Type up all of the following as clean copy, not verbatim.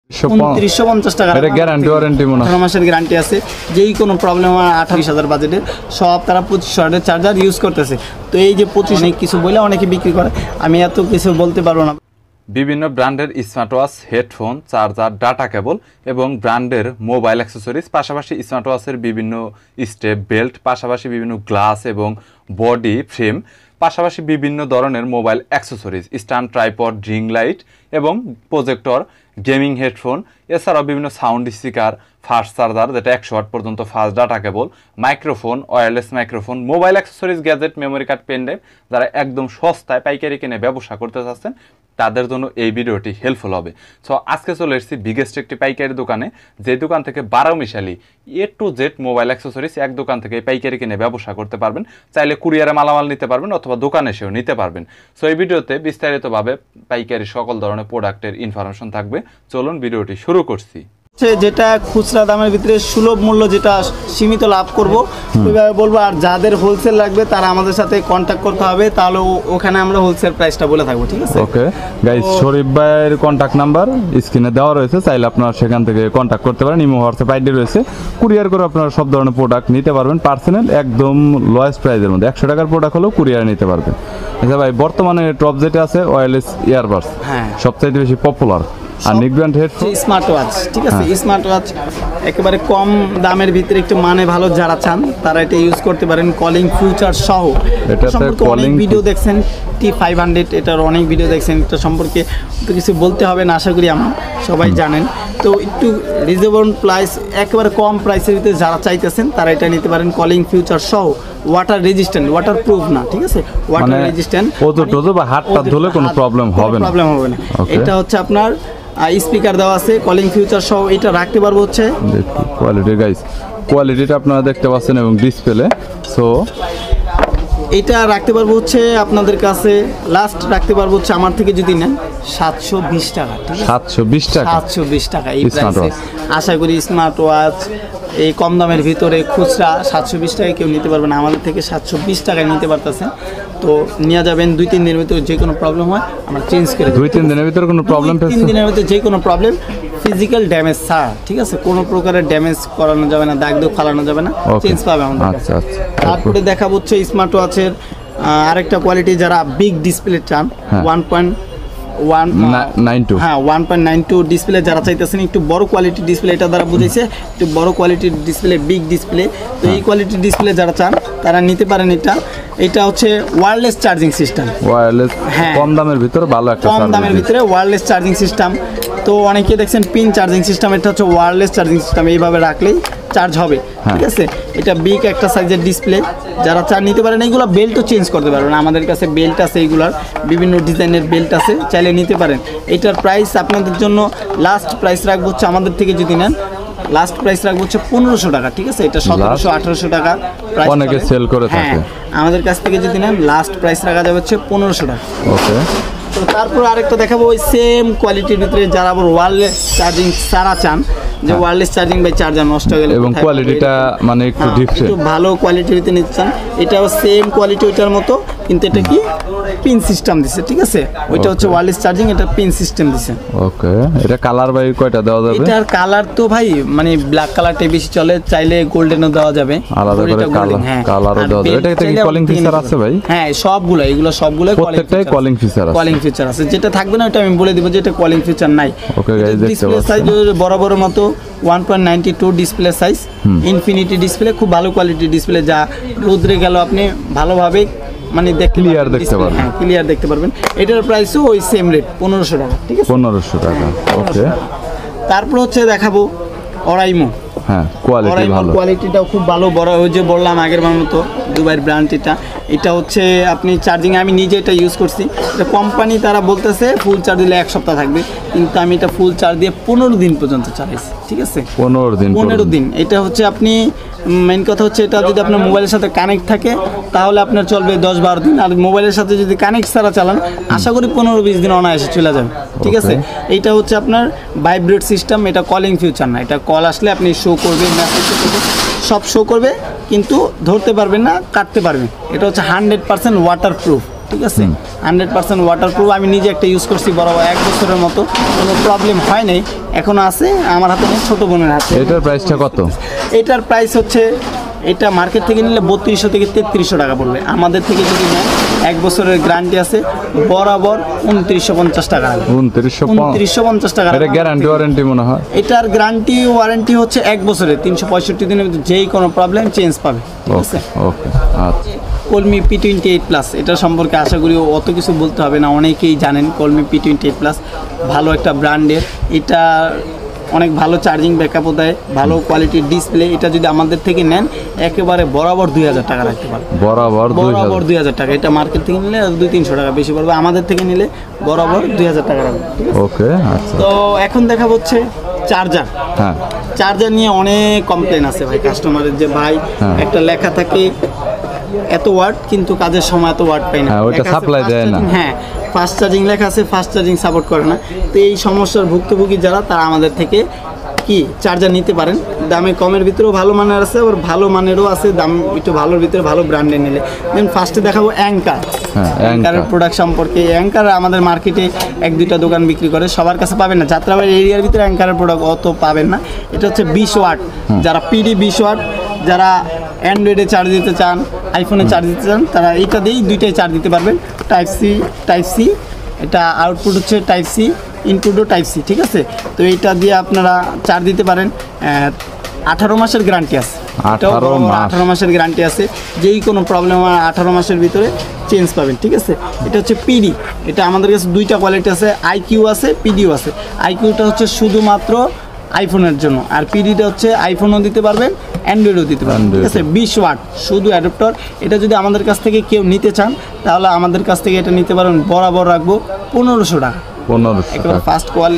2950 টাকা। এটা guarantee warranty মনে হয় 18 মাসের গ্যারান্টি আছে। যেই কোনো প্রবলেম হয় 28,000 বাজেটের সব তারা 2500 ওয়াটের চার্জার ইউজ করতেছে। তো এই যে 25 অনেক কিছু বলে অনেকে বিক্রি করে, আমি এত কিছু বলতে পারবো না। বিভিন্ন ব্র্যান্ডের smart watch, headphone, charger, data cable এবং ব্র্যান্ডের মোবাইল অ্যাক্সেসরিজ, পাশাপাশি স্মার্ট ওয়াচের বিভিন্ন স্টেপ বেল্ট, পাশাপাশি বিভিন্ন গ্লাস এবং বডি ফ্রেম, পাশাপাশি বিভিন্ন ধরনের mobile accessories, stand, tripod, ring light এবং প্রজেক্টর, গেমিং হেডফোন, এছাড়াও বিভিন্ন সাউন্ড স্পিকার, ফাস্ট চার্জার যেটা 100 ওয়াট পর্যন্ত, fast data cable, microphone, wireless microphone, mobile accessories, gadget, memory card, pen drive, যারা একদম সস্তায় পাইকারি কিনে ব্যবসা করতে চাচ্ছেন তাদের জন্য এই ভিডিওটি হেল্পফুল হবে। সো আজকে চলে এসেছি বিগেস্ট একটি পাইকারি দোকানে, যে দোকান থেকে 12 মিশালি A to Z mobile accessories এক দোকান থেকে পাইকারি কিনে ব্যবসা করতে পারবেন। চাইলে কুরিয়ারে মালামাল নিতে পারবেন অথবা দোকানে এসেও নিতে পারবেন। সো এই ভিডিওতে বিস্তারিতভাবে পাইকারি সকল ধরনের প্রোডাক্টের ইনফরমেশন থাকবে। চলুন ভিডিওটি শুরু করছি। যেটা খুচরা দামের ভিতরে সুলভ মূল্য, যেটা সীমিত লাভ করব ওইভাবে বলবো। আর যাদের হোলসেল লাগবে তারা আমাদের সাথে কন্ট্যাক্ট করতে হবে, তাহলে ওখানে আমরা হোলসেল প্রাইসটা বলে থাকবো, ঠিক আছে? ওকে গাইস, শরীফ ভাইয়ের কন্ট্যাক্ট নাম্বার স্ক্রিনে দেওয়া রয়েছে, চাইলে আপনারা সেখান থেকে কন্ট্যাক্ট করতে পারেন। ইমো, হোয়াটসঅ্যাপ আইডি রয়েছে, কুরিয়ার করে আপনারা সব ধরনের প্রোডাক্ট নিতে পারবেন পার্সোনাল, একদম লোয়েস্ট প্রাইসের মধ্যে। 100 টাকার প্রোডাক্ট হলেও কুরিয়ারে নিতে পারবেন। আচ্ছা ভাই, বর্তমানে টপ যেটা আছে ওয়্যারলেস ইয়ারবাডস, হ্যাঁ, সবচাইতে বেশি পপুলার। আর নিকব্র্যান্ড হেডফোন, স্মার্ট ওয়াচ, ঠিক আছে? স্মার্ট ওয়াচ একেবারে কম দামের ভিতরে একটু মানে ভালো যারা চান তারা এটা ইউজ করতে পারেন, কলিং ফিউচার সহ। এটা সম্পর্কে অনেক ভিডিও দেখছেন, T500 এটার অনেক ভিডিও দেখছেন। এটা সম্পর্কে তো কিছু বলতে হবে না, আশা করি আমরা সবাই জানেন। তো একটু রিজনেবল প্রাইস, একেবারে কম প্রাইসের ভিতরে যারা চাইতেছেন তারা এটা নিতে পারেন, কলিং ফিউচার সহ। ওয়াটার রেজিস্ট্যান্ট, ওয়াটার প্রুফ না, ঠিক আছে? ওয়াটার রেজিস্ট্যান্ট, বা হাতটা ধুলে কোনো প্রবলেম হবে না। এটা হচ্ছে আপনার স্পিকার দেওয়া আছে, কলিং ফিউচার সহ। এটা রাখতে পারবো হচ্ছে কোয়ালিটি, গাইস কোয়ালিটিটা আপনারা দেখতে পাচ্ছেন এবং ডিসপ্লে। সো এটা রাখতে পারবো হচ্ছে আপনাদের কাছে, লাস্ট রাখতে পারবো হচ্ছে আমার থেকে যদি নেন 720 টাকা, ঠিক আছে? 720 টাকা, 720 টাকা এই প্রাইসে আশা করি স্মার্ট ওয়াচ এই কম দামের ভিতরে খুচরা 720 টাকায় কেউ নিতে পারবে না। আমাদের থেকে 720 টাকায় নিতে পারতেছেন। তো নিয়ে যাবেন, 2-3 দিনের ভিতরে যে কোনো প্রবলেম হয় আমরা চেঞ্জ করে দেব। 2-3 দিনের ভিতরে কোনো প্রবলেম, 3 দিনের ভিতরে যে কোনো প্রবলেম, ফিজিক্যাল ড্যামেজ ছাড়া, ঠিক আছে? কোনো প্রকারের ড্যামেজ করানো যাবে না, দাগ ফালানো যাবে না, চেঞ্জ পাবে আমাদের কাছে। আচ্ছা। তারপরে দেখাবো হচ্ছে স্মার্ট ওয়াচের আরেকটা কোয়ালিটি, যারা বিগ ডিসপ্লে চান, 1.92, হ্যাঁ 1.92 ডিসপ্লে যারা চাইতেছেন, একটু বড় কোয়ালিটির ডিসপ্লে, এটা দ্বারা বুঝাইছে একটু বড় কোয়ালিটির ডিসপ্লে, বিগ ডিসপ্লে। তো এই কোয়ালিটির ডিসপ্লে যারা চান তারা নিতে পারেন। এটা হচ্ছে ওয়্যারলেস চার্জিং সিস্টেম, ওয়্যারলেস, হ্যাঁ, কম দামের ভিতরে ভালো একটা কম দামের ভিতরে ওয়্যারলেস চার্জিং সিস্টেম। তো অনেকে দেখছেন পিন চার্জিং সিস্টেম, এটা হচ্ছে ওয়্যারলেস চার্জিং সিস্টেম, এইভাবে রাখলেই চার্জ হবে, ঠিক আছে? এটা বিগ একটা সাইজের ডিসপ্লে, যারা চান নিতে পারেন। এইগুলো বেল্টও চেঞ্জ করতে পারবেন, আমাদের কাছে বেল্ট আছে, এইগুলার বিভিন্ন ডিজাইনের বেল্ট আছে, চাইলে নিতে পারেন। এটার প্রাইস আপনাদের জন্য লাস্ট প্রাইস রাখবো হচ্ছে, আমাদের থেকে যদি নেন লাস্ট প্রাইস রাখবো হচ্ছে 1500 টাকা, ঠিক আছে? এটা 1700-1800 টাকা প্রাইস, অনেকে সেল করে থাকে। আমাদের কাছ থেকে যদি নেন লাস্ট প্রাইস রাখা যাবে হচ্ছে 1500 টাকা। ওকে, তো তারপর আরেকটা দেখাবো ওই সেম কোয়ালিটির ভিতরে, যারা আবার ওয়্যারলেস চার্জিং সারা চান, যে ওয়্যারলেস চার্জিং বাই চার্জার নষ্ট হয়ে গেলে, এবং কোয়ালিটিটা মানে একটু ডিফারেন্ট, একটু ভালো কোয়ালিটির ভিতরে নিতে চান, এটাও সেম কোয়ালিটি ওইটার মতো, কিন্তু এটা কি পিন সিস্টেম দিছে, ঠিক আছে? ওইটা হচ্ছে ওয়্যারলেস চার্জিং, এটা পিন সিস্টেম দিছে। ওকে, এটা কালার বাই কয়টা দেওয়া যাবে? এটার কালার তো ভাই মানে ব্ল্যাক কালারটাই বেশি চলে, চাইলে গোল্ডেনও দেওয়া যাবে, আলাদা করে কালারও দেওয়া যাবে। এটাতে কি কলিং ফিচার আছে ভাই? হ্যাঁ, সবগুলো, এগুলো সবগুলো প্রত্যেকটাই কলিং ফিচার আছে। কলিং ফিচার আছে, যেটা থাকবে না ওটা আমি বলে দিব যে এটা কলিং ফিচার নাই। ওকে গাইস, দেখতে পাচ্ছেন সাইজ বড় বড় মতো 1.92 ডিসপ্লে সাইজ, ইনফিনিটি ডিসপ্লে, খুব ভালো কোয়ালিটির ডিসপ্লে, যা রোদ্রে গেল আপনি ভালোভাবে মানে ক্লিয়ার দেখতে পারবেন, হ্যাঁ ক্লিয়ার দেখতে পারবেন। এটার প্রাইসও ওই সেম রেট 1500 টাকা, ঠিক আছে? 1500 টাকা। ওকে, তারপর হচ্ছে দেখাবো অরাইমো। হ্যাঁ, কোয়ালিটি ভালো, কোয়ালিটিটাও খুব ভালো, বড় ওই যে বললাম আগের মতো দুবাইয়ের ব্র্যান্ড। এটা হচ্ছে আপনি চার্জিং, আমি নিজে এটা ইউজ করছি। এটা কোম্পানি তারা বলতেছে ফুল চার্জ দিলে 1 সপ্তাহ থাকবে, কিন্তু আমি এটা ফুল চার্জ দিয়ে 15 দিন পর্যন্ত চালাইছি, ঠিক আছে? 15 দিন। এটা হচ্ছে আপনি মেইন কথা হচ্ছে, এটা যদি আপনার মোবাইলের সাথে কানেক্ট থাকে তাহলে আপনার চলবে 10-12 দিন, আর মোবাইলের সাথে যদি কানেক্ট ছাড়া চালান আশা করি 15-20 দিন অনায়াসে চলে যাবে, ঠিক আছে? এইটা হচ্ছে আপনার ভাইব্রেট সিস্টেম, এটা কলিং ফিউচার না। এটা কল আসলে আপনি শো করবে, মেসেজ করবে, সব শো করবে, কিন্তু ধরতে পারবেন না, কাটতে পারবেন। এটা হচ্ছে 100% ওয়াটার প্রুফ, ঠিক আছে 100% ওয়াটারপ্রুফ। আমি নিজে একটা ইউজ করছি বরাবর 1 বছরের মতো, কোনো প্রবলেম হয় নাই, এখনো আছে আমার হাতে নেই, ছোট বোনের হাতে। এটার প্রাইসটা কত? এটার প্রাইস হচ্ছে, এটা মার্কেট থেকে নিলে 3200 থেকে 3300 টাকা পড়বে। আমাদের থেকে যদি নেন 1 বছরের গ্যারান্টি আছে, বরাবর 2950 টাকা। 2950 টাকা। এটা গ্যারান্টি ওয়ারেন্টি মনে হয়? এটার গ্যারান্টি ওয়ারেন্টি হচ্ছে 1 বছরের, 365 দিনের ভিতরে যেই কোনো প্রবলেম চেঞ্জ পাবে, ঠিক আছে। ওকে আচ্ছা। কলমি P28+, এটা সম্পর্কে আশা করি অত কিছু বলতে হবে না, অনেকেই জানেন। কলমি P28+, ভালো একটা ব্র্যান্ডের, এটা অনেক ভালো চার্জিং ব্যাকআপও দেয়, ভালো কোয়ালিটির ডিসপ্লে। এটা যদি আমাদের থেকে নেন একেবারে বরাবর 2000 টাকা রাখতে পারবেন। বরাবর 2000 টাকা। এটা মার্কেট থেকে নিলে 200-300 টাকা বেশি পড়বে, আমাদের থেকে নিলে বরাবর 2000 টাকা রাখবেন। ওকে আচ্ছা। তো এখন দেখা হচ্ছে চার্জার। হ্যাঁ, চার্জার নিয়ে অনেক কমপ্লেন আছে ভাই কাস্টমারের, যে ভাই একটা লেখা থাকে এত ওয়াট, কিন্তু কাজের সময় এত ওয়াট পাই না, ওইটা সাপ্লাই দেয় না। হ্যাঁ, ফাস্ট চার্জিং লেখা আছে, ফাস্ট চার্জিং সাপোর্ট করে না। তো এই সমস্যার ভুক্তভোগী যারা, তারা আমাদের থেকে কি চার্জার নিতে পারেন। দামে কমের ভিতরেও ভালো মানের আছে, আবার ভালো মানেরও আছে, দাম একটু ভালোর ভিতরে ভালো ব্র্যান্ডে নিলে। দেন ফার্স্টে দেখাবো অ্যাঙ্কার। অ্যাঙ্কারের প্রোডাক্ট সম্পর্কে, অ্যাঙ্কার আমাদের মার্কেটে 1-2টা দোকান বিক্রি করে, সবার কাছে পাবেন না। যাত্রাবাড়ি এরিয়ার ভিতরে অ্যাঙ্কারের প্রোডাক্ট অত পাবেন না। এটা হচ্ছে 20 ওয়াট, যারা PD 20 ওয়াট, যারা অ্যান্ড্রয়েডে চার্জ দিতে চান, আইফোনে চার্জ দিতে চান, তারা এইটা দিয়েই দুইটাই চার্জ দিতে পারবেন। টাইপ সি, এটা আউটপুট হচ্ছে টাইপ সি, ইনপুটও টাইপ সি, ঠিক আছে। তো এইটা দিয়ে আপনারা চার্জ দিতে পারেন। 18 মাসের গ্যারান্টি আছে। 18 মাসের গ্যারান্টি আছে, যেই কোনো প্রবলেম হয় 18 মাসের ভিতরে চেঞ্জ পাবেন, ঠিক আছে। এটা হচ্ছে PD, এটা আমাদের কাছে 2টা কোয়ালিটি আছে, IQ আছে, PDও আছে। IQটা হচ্ছে শুধুমাত্র আইফোনের জন্য, আর PDটা হচ্ছে আইফোনও দিতে পারবেন, অ্যান্ড্রয়েডও দিতে পারবেন, ঠিক আছে। 20 ওয়াট শুধু অ্যাডাপ্টার। এটা যদি আমাদের কাছ থেকে কেউ নিতে চান, তাহলে আমাদের কাছ থেকে এটা নিতে পারেন, বরাবর রাখবো 1500 টাকা। 1500 একবার ফার্স্ট কোয়াল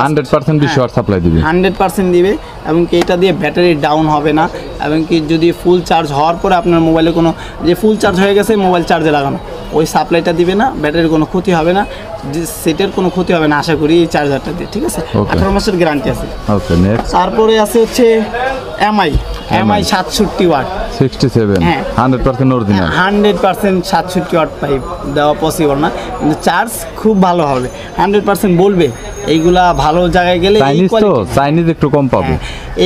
100% 20 ওয়াট সাপ্লাই দিবে, 100% দিবে। এবং কি এটা দিয়ে ব্যাটারি ডাউন হবে না, এবং কি যদি ফুল চার্জ হওয়ার পরে আপনার মোবাইলে কোনো, যে ফুল চার্জ হয়ে গেছে মোবাইল চার্জে লাগানো, ওই সাপ্লাইটা দিবে না, ব্যাটারির কোনো ক্ষতি হবে না, যে সেটের কোনো ক্ষতি হবে না আশা করি এই চার্জারটা দিয়ে, ঠিক আছে। 18 মাসের গ্যারান্টি আছে। Okay next. তারপরে আছে হচ্ছে MI 67 ওয়াট 67, 100% অরিজিনাল। 100% 67 ওয়াট পাইপ দেওয়া পসিবল না, কিন্তু চার্জ খুব ভালো হবে, 100% বলবে। এইগুলা ভালো জায়গায় গেলে চাইনিজ একটু কম পাবে।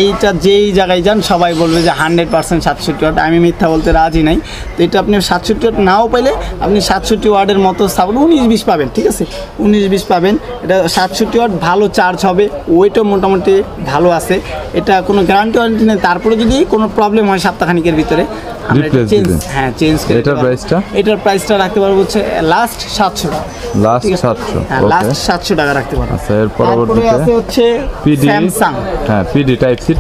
এইটা যেই জায়গায় যান সবাই বলবে যে 100% 67 ওয়াট, আমি মিথ্যা বলতে রাজি নাই। তো এটা আপনি 67 ওয়াট নাও পাইলে আপনি 67 ওয়াটের মতো 19-20 পাবেন, ঠিক আছে, 19-20 পাবেন। এটা 67 ওয়াট, ভালো চার্জ হবে, ওয়েটও মোটামুটি ভালো আছে। এটা কোনো গ্যারান্টি ওয়ারেন্টি নেই, তারপরে যদি কোনো প্রবলেম হয় সপ্তাহখানিকের ভিতরে এটার প্রাইসটা রাখতে পারবো হচ্ছে লাস্ট 700 টাকা। লাস্ট 700, লাস্ট 700 টাকা রাখতে পারবো। আচ্ছা, এর পরবর্তীতে আছে হচ্ছে স্যামসাং। হ্যাঁ, PD type C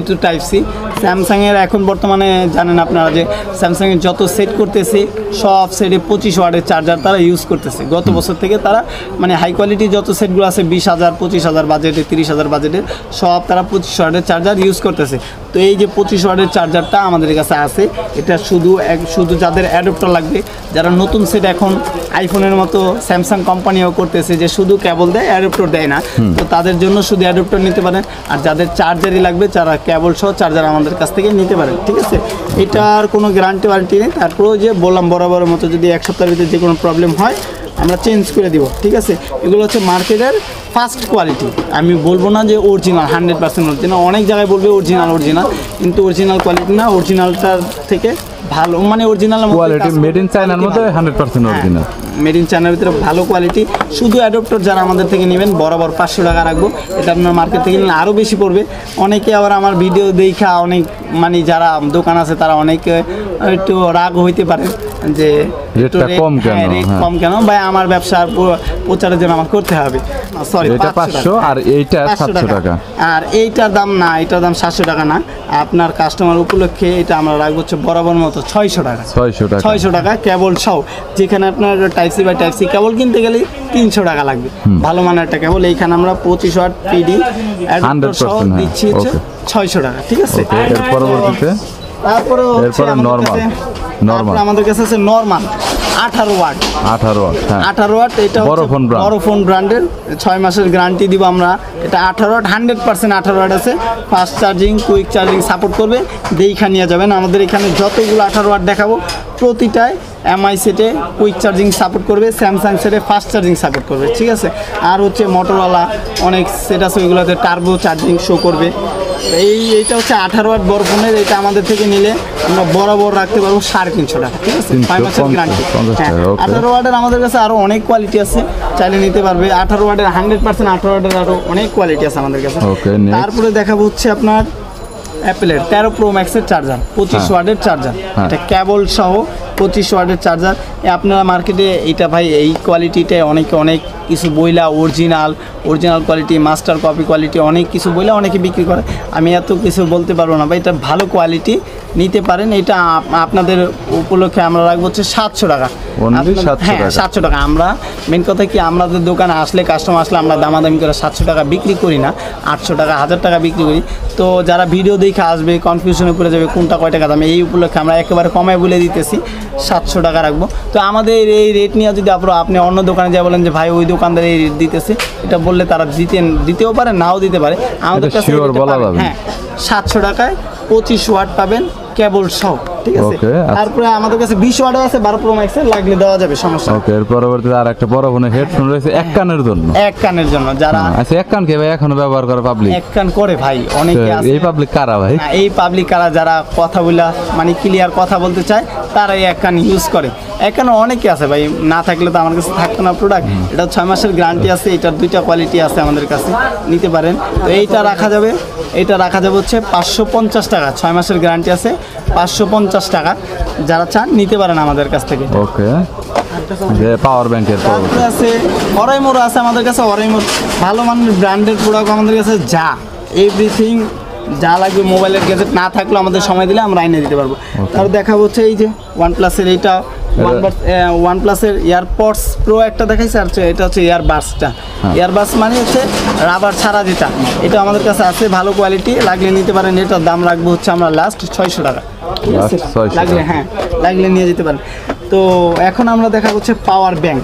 to type C. Samsung এর এখন বর্তমানে জানেন আপনারা যে স্যামসাং এর যত সেট করতেছে সব সেটে 25 ওয়াটের চার্জার তারা ইউজ করতেছে। গত বছর থেকে তারা মানে হাই কোয়ালিটি যত সেটগুলো আছে 20,000 25,000 বাজেটে, 30,000 বাজেটের, সব তারা 25 ওয়াটের চার্জার ইউজ করতেছে। তো এই যে 25 ওয়াটের চার্জারটা আমাদের কাছে আছে, এটা শুধু যাদের অ্যাডাপ্টার লাগবে, যারা নতুন সেট এখন আইফোনের মতো স্যামসাং কোম্পানিও করতেছে যে শুধু কেবল দেয়, অ্যাডাপ্টার দেয় না, তো তাদের জন্য শুধু অ্যাডাপ্টার নিতে পারেন। আর যাদের চার্জারই লাগবে, যারা কেবল সহ চার্জার আমাদের কাছ থেকে নিতে পারেন, ঠিক আছে। এটার কোনো গ্যারান্টি ওয়ারেন্টি নেই। তারপরেও যে বললাম বরাবরের মতো যদি 1 সপ্তাহের ভিতরে যে কোনো প্রবলেম হয় আমরা চেঞ্জ করে দিব, ঠিক আছে। এগুলো হচ্ছে মার্কেটের ফার্স্ট কোয়ালিটি। আমি বলবো না যে অরিজিনাল 100% অরিজিনাল, অনেক জায়গায় বলবে অরিজিনাল, কিন্তু অরিজিনাল কোয়ালিটি না, অরিজিনালটার থেকে ভালো, মানে অরিজিনাল কোয়ালিটি মেড ইন চায়নার মধ্যে 100% অরিজিনাল, মেড ইন চায়নার ভিতরে ভালো কোয়ালিটি। শুধু অ্যাডাপ্টার যারা আমাদের থেকে নেবেন বরাবর 500 টাকা রাখবো। এটা আপনার মার্কেট থেকে নিলে আরও বেশি পড়বে। অনেকে আবার আমার ভিডিও দেখা অনেক, মানে যারা দোকান আছে তারা অনেকে একটু রাগ হইতে পারে যে রেটটা কম কেন ভাই, আমার ব্যবসার প্রচারের জন্য আমার করতে হবে। সরি, এটা 500 আর এইটা 700 টাকা। আর এইটার দাম না, এটার দাম 700 টাকা না, আপনার কাস্টমার উপলক্ষে এটা আমরা রাখবো হচ্ছে বরাবর মতো 600 টাকা। 600 টাকা কেবল সহ। যেখানে আপনার type C by type C cable কিনতে গেলে 300 টাকা লাগবে, ভালো মানের একটা কেবল। এইখানে আমরা 25 ওয়াট PD 100% দিচ্ছি হচ্ছে 600 টাকা, ঠিক আছে। এর পরবর্তীতে তারপরে নরমাল আমাদের কাছে আছে নরমাল 18 ওয়াট। 18 ওয়াট, এটা বড় ফোন ব্র্যান্ডের, 6 মাসের গ্যারান্টি দিব আমরা। এটা 18 ওয়াট, 100% 18 ওয়াট আছে, fast charging, quick charging support করবে। দেখা নিয়ে যাবেন। আমাদের এখানে যতগুলো 18 ওয়াট দেখাবো প্রতিটায় এমআই সেটে কুইক চার্জিং সাপোর্ট করবে, স্যামসাং সেটে ফাস্ট চার্জিং সাপোর্ট করবে, ঠিক আছে। আর হচ্ছে মোটরওয়ালা অনেক সেট আছে, ওইগুলোতে টার্বো চার্জিং শো করবে। এইটা হচ্ছে 18 ওয়াট বড় ফোনের, এটা আমাদের থেকে নিলে আমরা বরাবর রাখতে পারবো 350 টাকা, ঠিক আছে। 5 মাসের গ্যারান্টি। 18 ওয়াটের আমাদের কাছে আরো অনেক কোয়ালিটি আছে, চাইলে নিতে পারবে। 18 ওয়াটের 100% 18 ওয়াটের আরো অনেক কোয়ালিটি আছে আমাদের কাছে। তারপরে দেখাবো হচ্ছে আপনার অ্যাপেলের 13 প্রো ম্যাক্সের চার্জার, 25 ওয়াটের চার্জার, এটা কেবল সহ 25 ওয়াটের চার্জার। আপনারা মার্কেটে এটা ভাই এই কোয়ালিটিতে অনেকে অনেক কিছু বইলা original quality, master copy quality অনেক কিছু বইলা অনেকে বিক্রি করে। আমি এত কিছু বলতে পারবো না ভাই, এটা ভালো কোয়ালিটি, নিতে পারেন। এটা আপনাদের উপলক্ষে আমরা রাখবো হচ্ছে 700 টাকা। হ্যাঁ 700 টাকা। আমরা মেন কথা কি, আমাদের দোকানে আসলে কাস্টমার আসলে আমরা দামাদামি করে 700 টাকা বিক্রি করি না, 800 টাকা 1000 টাকা বিক্রি করি। তো যারা ভিডিও দেখে আসবে কনফিউশনে পড়ে যাবে কোনটা কয় টাকা দাম, এই উপলক্ষে আমরা একেবারে কমায় বলে দিতেছি 700 টাকা রাখবো। তো আমাদের এই রেট নিয়ে যদি আপনি অন্য দোকানে যা বলেন যে ভাই ওই দোকানদার এই রেট দিতেছে, এটা বললে তারা দিতেও পারে, নাও দিতে পারে। আমাদের কাছে হ্যাঁ 700 টাকায় 25 ওয়াট পাবেন কেবল সহ, ঠিক আছে। তারপরে আমাদের কাছে 20 ওয়াটও আছে, 12 প্রো ম্যাক্সের, লাগলে দেওয়া যাবে, সমস্যা। ওকে, এর পরবর্তীতে আর একটা বড় ফোনের হেডফোন রয়েছে এক কানের জন্য। এক কানের জন্য যারা আচ্ছা, এক কান কে ভাই এখনো ব্যবহার করে পাবলিক? এক কান করে ভাই অনেকে আছে। এই পাবলিক কারা ভাই? এই পাবলিক কারা, যারা কথা বলা মানে ক্লিয়ার কথা বলতে চায়, তারাই এক কান ইউজ করে। এক কান অনেকে আছে ভাই, না থাকলে তো আমার কাছে থাকতো না প্রোডাক্ট। এটা 6 মাসের গ্যারান্টি আছে, এটার 2টা কোয়ালিটি আছে আমাদের কাছে, নিতে পারেন। তো এইটা রাখা যাবে, হচ্ছে 550 টাকা, 6 মাসের গ্যারান্টি আছে, 550 টাকা। যারা চান নিতে পারেন আমাদের কাছ থেকে। ওকে, যে পাওয়ার ব্যাংকের তারপরে আছে অরাইমোর আছে আমাদের কাছে। অরাইমোর ভালো মানের ব্র্যান্ডেড প্রোডাক্ট আমাদের কাছে, যা এভরিথিং যা লাগবে মোবাইলের গ্যাজেট না থাকলেও আমাদের সময় দিলে আমরা এনে দিতে পারবো। তারপর দেখাবো হচ্ছে এই যে OnePlus-এর এইটা, OnePlus-এর এয়ারপডস প্রো একটা দেখাইছে, আর এটা হচ্ছে ইয়ারবাডসটা। ইয়ারবাডস মানে হচ্ছে রাবার ছাড়া যেটা, এটা আমাদের কাছে আছে, ভালো কোয়ালিটি, লাগলে নিতে পারেন। এটার দাম রাখবো হচ্ছে আমরা লাস্ট 600 টাকা, ঠিক আছে। লাগলে নিয়ে যেতে পারেন। তো এখন আমরা দেখা হচ্ছে পাওয়ার ব্যাংক।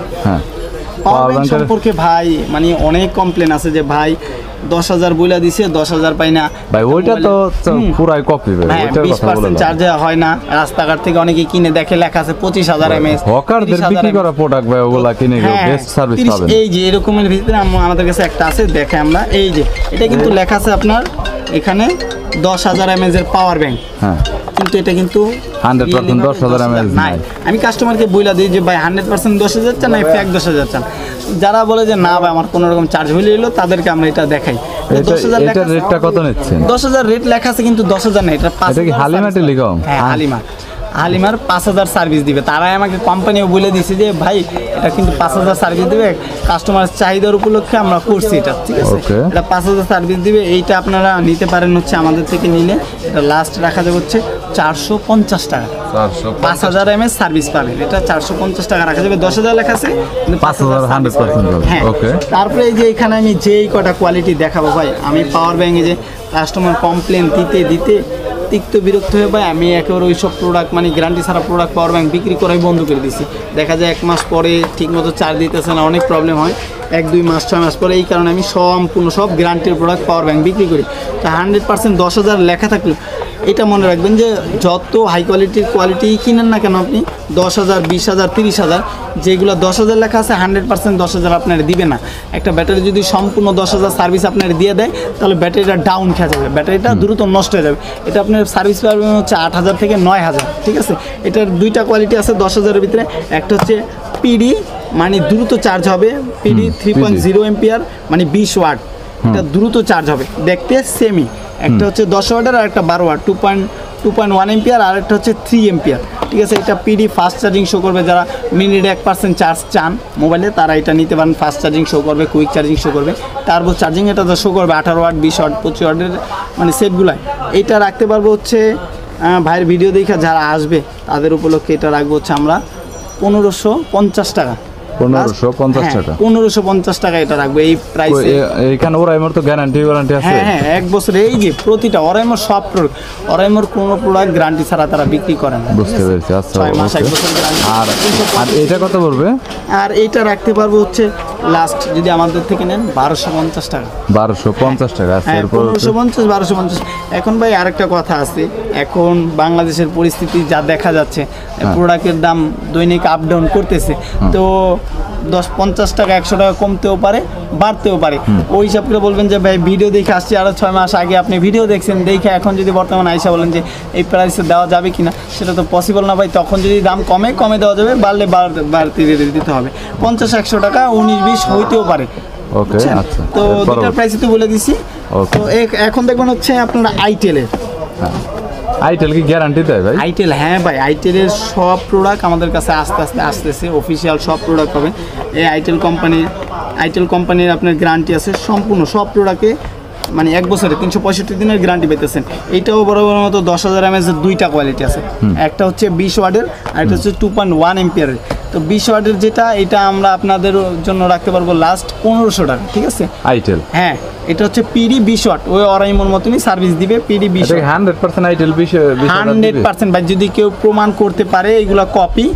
পাওয়ার ব্যাংক সম্পর্কে ভাই মানে অনেক কমপ্লেন আছে যে ভাই 10,000 বইলা দিছে, 10,000 পাই না ভাই। ওইটা তো পুরাই কপি ভাই, ওইটার কথা বলা 20% চার্জ হয় না। রাস্তাঘাট থেকে অনেকে কিনে দেখে লেখা আছে 25,000 mAh। হকারদের বিক্রি করা প্রোডাক্ট ভাই, ওগুলা কিনে বেস্ট সার্ভিস পাবেন। এই যে এরকমের ভিতরে আমাদের কাছে একটা আছে, দেখে আমরা এই যে এটা কিন্তু লেখা আছে আপনার এখানে 10,000 mAh এর পাওয়ার ব্যাংক। কিন্তু এটা কিন্তু 100% 10,000 mAh নাই। আমি কাস্টমারকে বইলা দিই যে ভাই 100% 10,000 চান না ফেক 10,000 চান। যারা বলে যে না ভাই আমার কোনো রকম চার্জ হইলে এলো, তাদেরকে আমরা এটা দেখাই। 10,000 এটা রেটটা কত নিচ্ছেন? 10,000 রেট লেখা আছে কিন্তু 10,000 না, এটা 5,000। এটা কি হালিমা টেলিকম? হ্যাঁ হালিমার 5,000 সার্ভিস দিবে। তারাই আমাকে কোম্পানিও বলে দিছে যে ভাই এটা কিন্তু 5,000 সার্ভিস দিবে, কাস্টমার চাহিদার উপলক্ষে আমরা করছি এটা, ঠিক আছে। এটা 5,000 সার্ভিস দিবে। এইটা আপনারা নিতে পারেন হচ্ছে আমাদের থেকে নিলে, এটা লাস্ট রাখা যাবে হচ্ছে 450 টাকা। 5,000 mAh সার্ভিস পাবেন, এটা 450 টাকা রাখা যাবে। 10,000 লেখা আছে, 5,000 100%। হ্যাঁ, তারপরে এই যে এখানে আমি যেই কটা কোয়ালিটি দেখাবো ভাই, আমি পাওয়ার ব্যাংকে যে কাস্টমার কমপ্লেন দিতে তিক্ত বিরক্ত হয়ে ভাই আমি একেবারে ওই সব প্রোডাক্ট মানে গ্যারান্টি ছাড়া প্রোডাক্ট পাওয়ার ব্যাংক বিক্রি করাই বন্ধ করে দিছি। দেখা যায় 1 মাস পরে ঠিকমতো চার্জ দিতেছে না, অনেক প্রবলেম হয়। 1-2 মাস 6 মাস পরে, এই কারণে আমি সম্পূর্ণ সব গ্যারান্টির প্রোডাক্ট পাওয়ার ব্যাংক বিক্রি করি। তা 100% 10,000 লেখা থাকলো, এটা মনে রাখবেন যে যত হাই কোয়ালিটি কিনেন না কেন আপনি 10,000, 20,000, 30,000, যেগুলো 10,000 লেখা আছে 100% 10,000 আপনার দিবে না। একটা ব্যাটারি যদি সম্পূর্ণ 10,000 সার্ভিস আপনার দিয়ে দেয়, তাহলে ব্যাটারিটা ডাউন খেয়ে যাবে, ব্যাটারিটা দ্রুত নষ্ট হয়ে যাবে। এটা আপনার সার্ভিস পাবেন হচ্ছে 8,000 থেকে 9,000, ঠিক আছে। এটার 2টা কোয়ালিটি আছে 10,000-এর ভিতরে। একটা হচ্ছে পিডি মানে দ্রুত চার্জ হবে, পিডি 3.0 এম্পিয়ার মানে 20 ওয়াট, এটা দ্রুত চার্জ হবে, দেখতে সেমি। একটা হচ্ছে 10 ওয়াটের আর একটা 12 ওয়াট 2.1 এম্পিয়ার, আর একটা হচ্ছে 3 এম্পিয়ার, ঠিক আছে। এটা পিডি ফাস্ট চার্জিং শো করবে, যারা মিনিটে 1% চার্জ চান মোবাইলে তারা এটা নিতে পারেন। ফাস্ট চার্জিং শো করবে, কুইক চার্জিং শো করবে, টার্বো চার্জিং এটা তো শো করবে 18 ওয়াট, 20 ওয়াট, 25 ওয়াটের মানে সেটগুলাই। এইটা রাখতে পারবো হচ্ছে ভাইয়ের ভিডিও দেখা যারা আসবে তাদের উপলক্ষে এটা রাখবো হচ্ছে আমরা 1,550 টাকা। 1,550 টাকা, 1,550 টাকা এটা রাখবো এই প্রাইসে। এইখানে ওরাইমোর তো গ্যারান্টি আছে। হ্যাঁ 1 বছর। এই যে প্রতিটা ওরাইমোর সব প্রোডাক্ট, ওরাইমোর কোনো প্রোডাক্ট গ্যারান্টি ছাড়া তারা বিক্রি করে না। বুঝতে পেরেছি। আচ্ছা, 6 মাস 1 বছর গ্যারান্টি। আর এটা কত পড়বে? আর এইটা রাখতে পারবো হচ্ছে লাস্ট যদি আমাদের থেকে নেন 1250 টাকা। 1250 টাকা আছে। হ্যাঁ, এরপর 1550 1250। এখন ভাই আরেকটা কথা আছে, এখন বাংলাদেশের পরিস্থিতি যা দেখা যাচ্ছে, প্রোডাক্টের দাম দৈনিক আপ ডাউন করতেছে, তো 50 টাকা 100 টাকা কমতেও পারে, বাড়তেও পারে। ওই হিসাব করে বলবেন যে ভাই ভিডিও দেখে আসছি আরো 6 মাস আগে আপনি ভিডিও দেখছেন, দেখে এখন যদি বর্তমানে আইসা বলেন যে এই প্রাইসে দেওয়া যাবে কিনা, সেটা তো পসিবল না ভাই। তখন যদি দাম কমে দেওয়া যাবে, বাড়লে বাড়তি দিতে হবে। 50-100 টাকা 19-20 হইতেও পারে। ওকে, আচ্ছা। তো দুটার প্রাইসই তো বলে দিছি। তো এখন দেখুন হচ্ছে আপনার আইটেলের। আইটেল কি গ্যারান্টি দেয় ভাই? আইটেল, হ্যাঁ ভাই, আইটেলের সব প্রোডাক্ট আমাদের কাছে আস্তে আস্তে আসতেছে, অফিসিয়াল সব প্রোডাক্ট পাবেন। এই আইটেল কোম্পানির আপনার গ্যারান্টি আছে সম্পূর্ণ সব প্রোডাক্টে, মানে 1 বছরে 365 দিনের গ্যারান্টি পেতেছেন। এইটাও বরাবর মতো 10,000 mAh এর দুইটা কোয়ালিটি আছে, একটা হচ্ছে 20 ওয়াটের আর একটা হচ্ছে 2.1 এম্পিয়ারের। তো 20 ওয়াটের যেটা, এটা আমরা আপনাদের জন্য রাখতে পারবো লাস্ট 1500 টাকা, ঠিক আছে? আইটেল, হ্যাঁ, এটা হচ্ছে পিডি 20 ওয়াট, ওই অরাইমোর মতনই সার্ভিস দিবে। পিডি 20 এটা 100% আইটেল 100% ভাই, যদি কেউ প্রমাণ করতে পারে এগুলা কপি,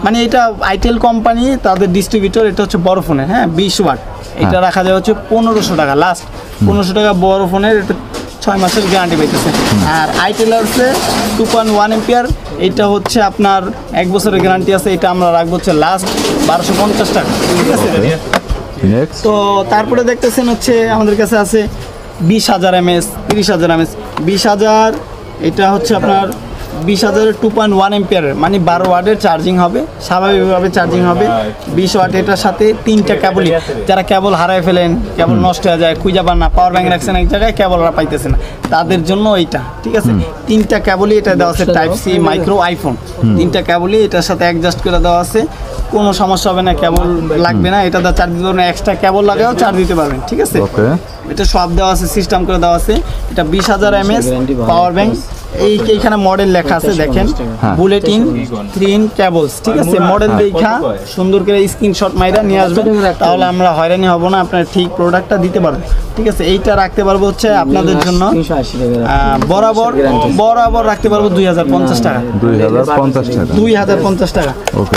মানে এটা আইটেল কোম্পানি তাদের ডিস্ট্রিবিউটর, এটা হচ্ছে বড় ফোনের, হ্যাঁ 20 ওয়াট, এটা রাখা যায় হচ্ছে 1500 টাকা লাস্ট। 1500 টাকা বড় ফোনের, এটা 6 মাসের গ্যারান্টি পাইতেছে। আর আইটেল আছে 2.1 এম্পিয়ার, এটা হচ্ছে আপনার 1 বছরের গ্যারান্টি আছে, এটা আমরা রাখবো হচ্ছে লাস্ট 1250 টাকা, ঠিক আছে? নেক্সট, তো তারপরে দেখতেছেন হচ্ছে আমাদের কাছে আছে 20,000 mAh, 30,000 mAh। 20,000 এটা হচ্ছে আপনার 20,000 2.1 এম্পিয়ারের, মানে 12 ওয়াটের চার্জিং হবে, স্বাভাবিকভাবে চার্জিং হবে। 20 ওয়াট, এটার সাথে 3টা কেবলই, যারা কেবল হারায় ফেলেন, কেবল নষ্ট হয়ে যায়, খুঁজে পান না, পাওয়ার ব্যাংক রাখছেন এক জায়গায়, কেবলরা পাইতেছে না, তাদের জন্য এইটা, ঠিক আছে? 3টা কেবলই এটা দেওয়া আছে, টাইপ সি মাইক্রো আইফোন, 3টা কেবলই এটার সাথে অ্যাডজাস্ট করে দেওয়া আছে, কোনো সমস্যা হবে না, কেবল লাগবে না, এটা দা চার্জ দিতে পারবেন, এক্সট্রা কেবল লাগাও চার্জ দিতে পারবেন, ঠিক আছে? ওকে, এটা সব দেওয়া আছে, সিস্টেম করে দেওয়া আছে। এটা 20,000 mAh পাওয়ার ব্যাংক, এইখানে মডেল লেখা আছে দেখেন, বুলেটিন 3 কেবলস, ঠিক আছে? মডেল দেখা সুন্দর করে স্ক্রিনশট মাইরা নিয়ে আসবেন, তাহলে আমরা হয়রানি হব না, আপনার ঠিক প্রোডাক্টটা দিতে পারবো, ঠিক আছে? এইটা রাখতে পারবো হচ্ছে আপনাদের জন্য বরাবর রাখতে পারবো 2050 টাকা। 2050 টাকা, 2050 টাকা।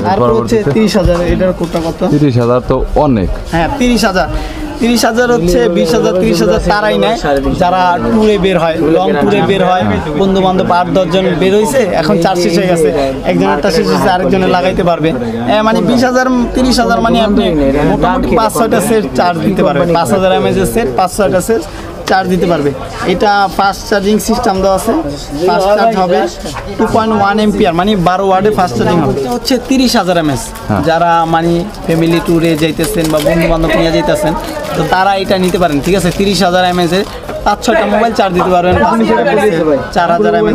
তারপর হচ্ছে 30,000, এটার কোডটা কত? 30,000 তো অনেক। হ্যাঁ, 30,000 হচ্ছে 20,000 30,000 তারাই নেয় যারা ট্যুরে বের হয়, লং ট্যুরে বের হয়, বন্ধু বান্ধব 8-10 জন বের হয়েছে, এখন চার্জ শেষ হয়ে গেছে, একজনেরটা শেষ হয়েছে আরেকজনে লাগাইতে পারবে, মানে 20,000 30,000 মানে আপনি মোটামুটি 5-6টা সেট চার্জ দিতে পারবেন, 5,000 mAh এর সেট 5-6টা সেট চার্জ দিতে পারবে। এটা ফাস্ট চার্জিং সিস্টেম দেওয়া আছে, ফাস্ট চার্জ হবে 2.1 এম্পিয়ার, মানে 12 ওয়াটে ফাস্ট চার্জিং হবে। এটা হচ্ছে 30,000 mAh, যারা মানে ফ্যামিলি ট্যুরে যাইতেছেন বা বন্ধু বান্ধব নিয়ে যাইতেছেন, তো তারা এটা নিতে পারেন, ঠিক আছে? 30,000 mAh এর 5-6টা মোবাইল চার্জ দিতে পারবেন, 4,000 mAh।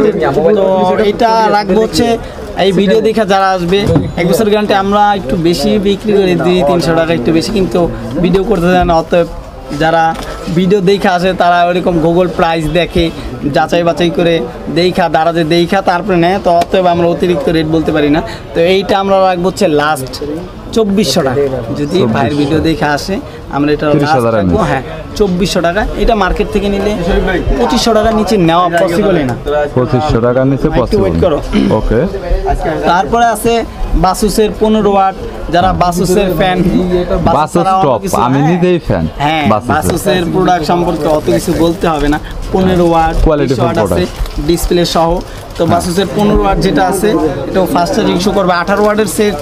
তো এটা রাখবো হচ্ছে, এই ভিডিও দেখে যারা আসবে 1 বছর গ্যারান্টি, আমরা একটু বেশি বিক্রি করি, 200-300 টাকা একটু বেশি, কিন্তু ভিডিও করতে দেয় না, অতএব যারা ভিডিও দেখে আসে তারা ওইরকম গুগল প্রাইস দেখে, যাচাই বাছাই করে দাঁড়াতে তারপরে নেয়, তো অতএব আমরা অতিরিক্ত রেট বলতে পারি না। তো এইটা আমরা রাখবো হচ্ছে লাস্ট 2400 টাকা, যদি ভাইয়ের ভিডিও দেখে আসে আমরা এটা লাস্ট রাখবো, হ্যাঁ 2400 টাকা। এটা মার্কেট থেকে নিলে 2500 টাকার নিচে নেওয়া পসিবলই না, 2500 টাকার নিচে পসিবল। ওকে, তারপরে আছে বাসুসের 15 ওয়াট, যারা বাসুসের ফ্যান, বাসুস টপ, আমি নিজেই ফ্যান। হ্যাঁ, বাসুসের প্রোডাক্ট সম্পর্কে অত কিছু বলতে হবে না, 15 ওয়াট কোয়ালিটি আছে ডিসপ্লে সহ। তো বাসুসের 15 ওয়াট যেটা আছে, এটাও ফাস্ট চার্জিং শো করবে। 18 ওয়াটের সেট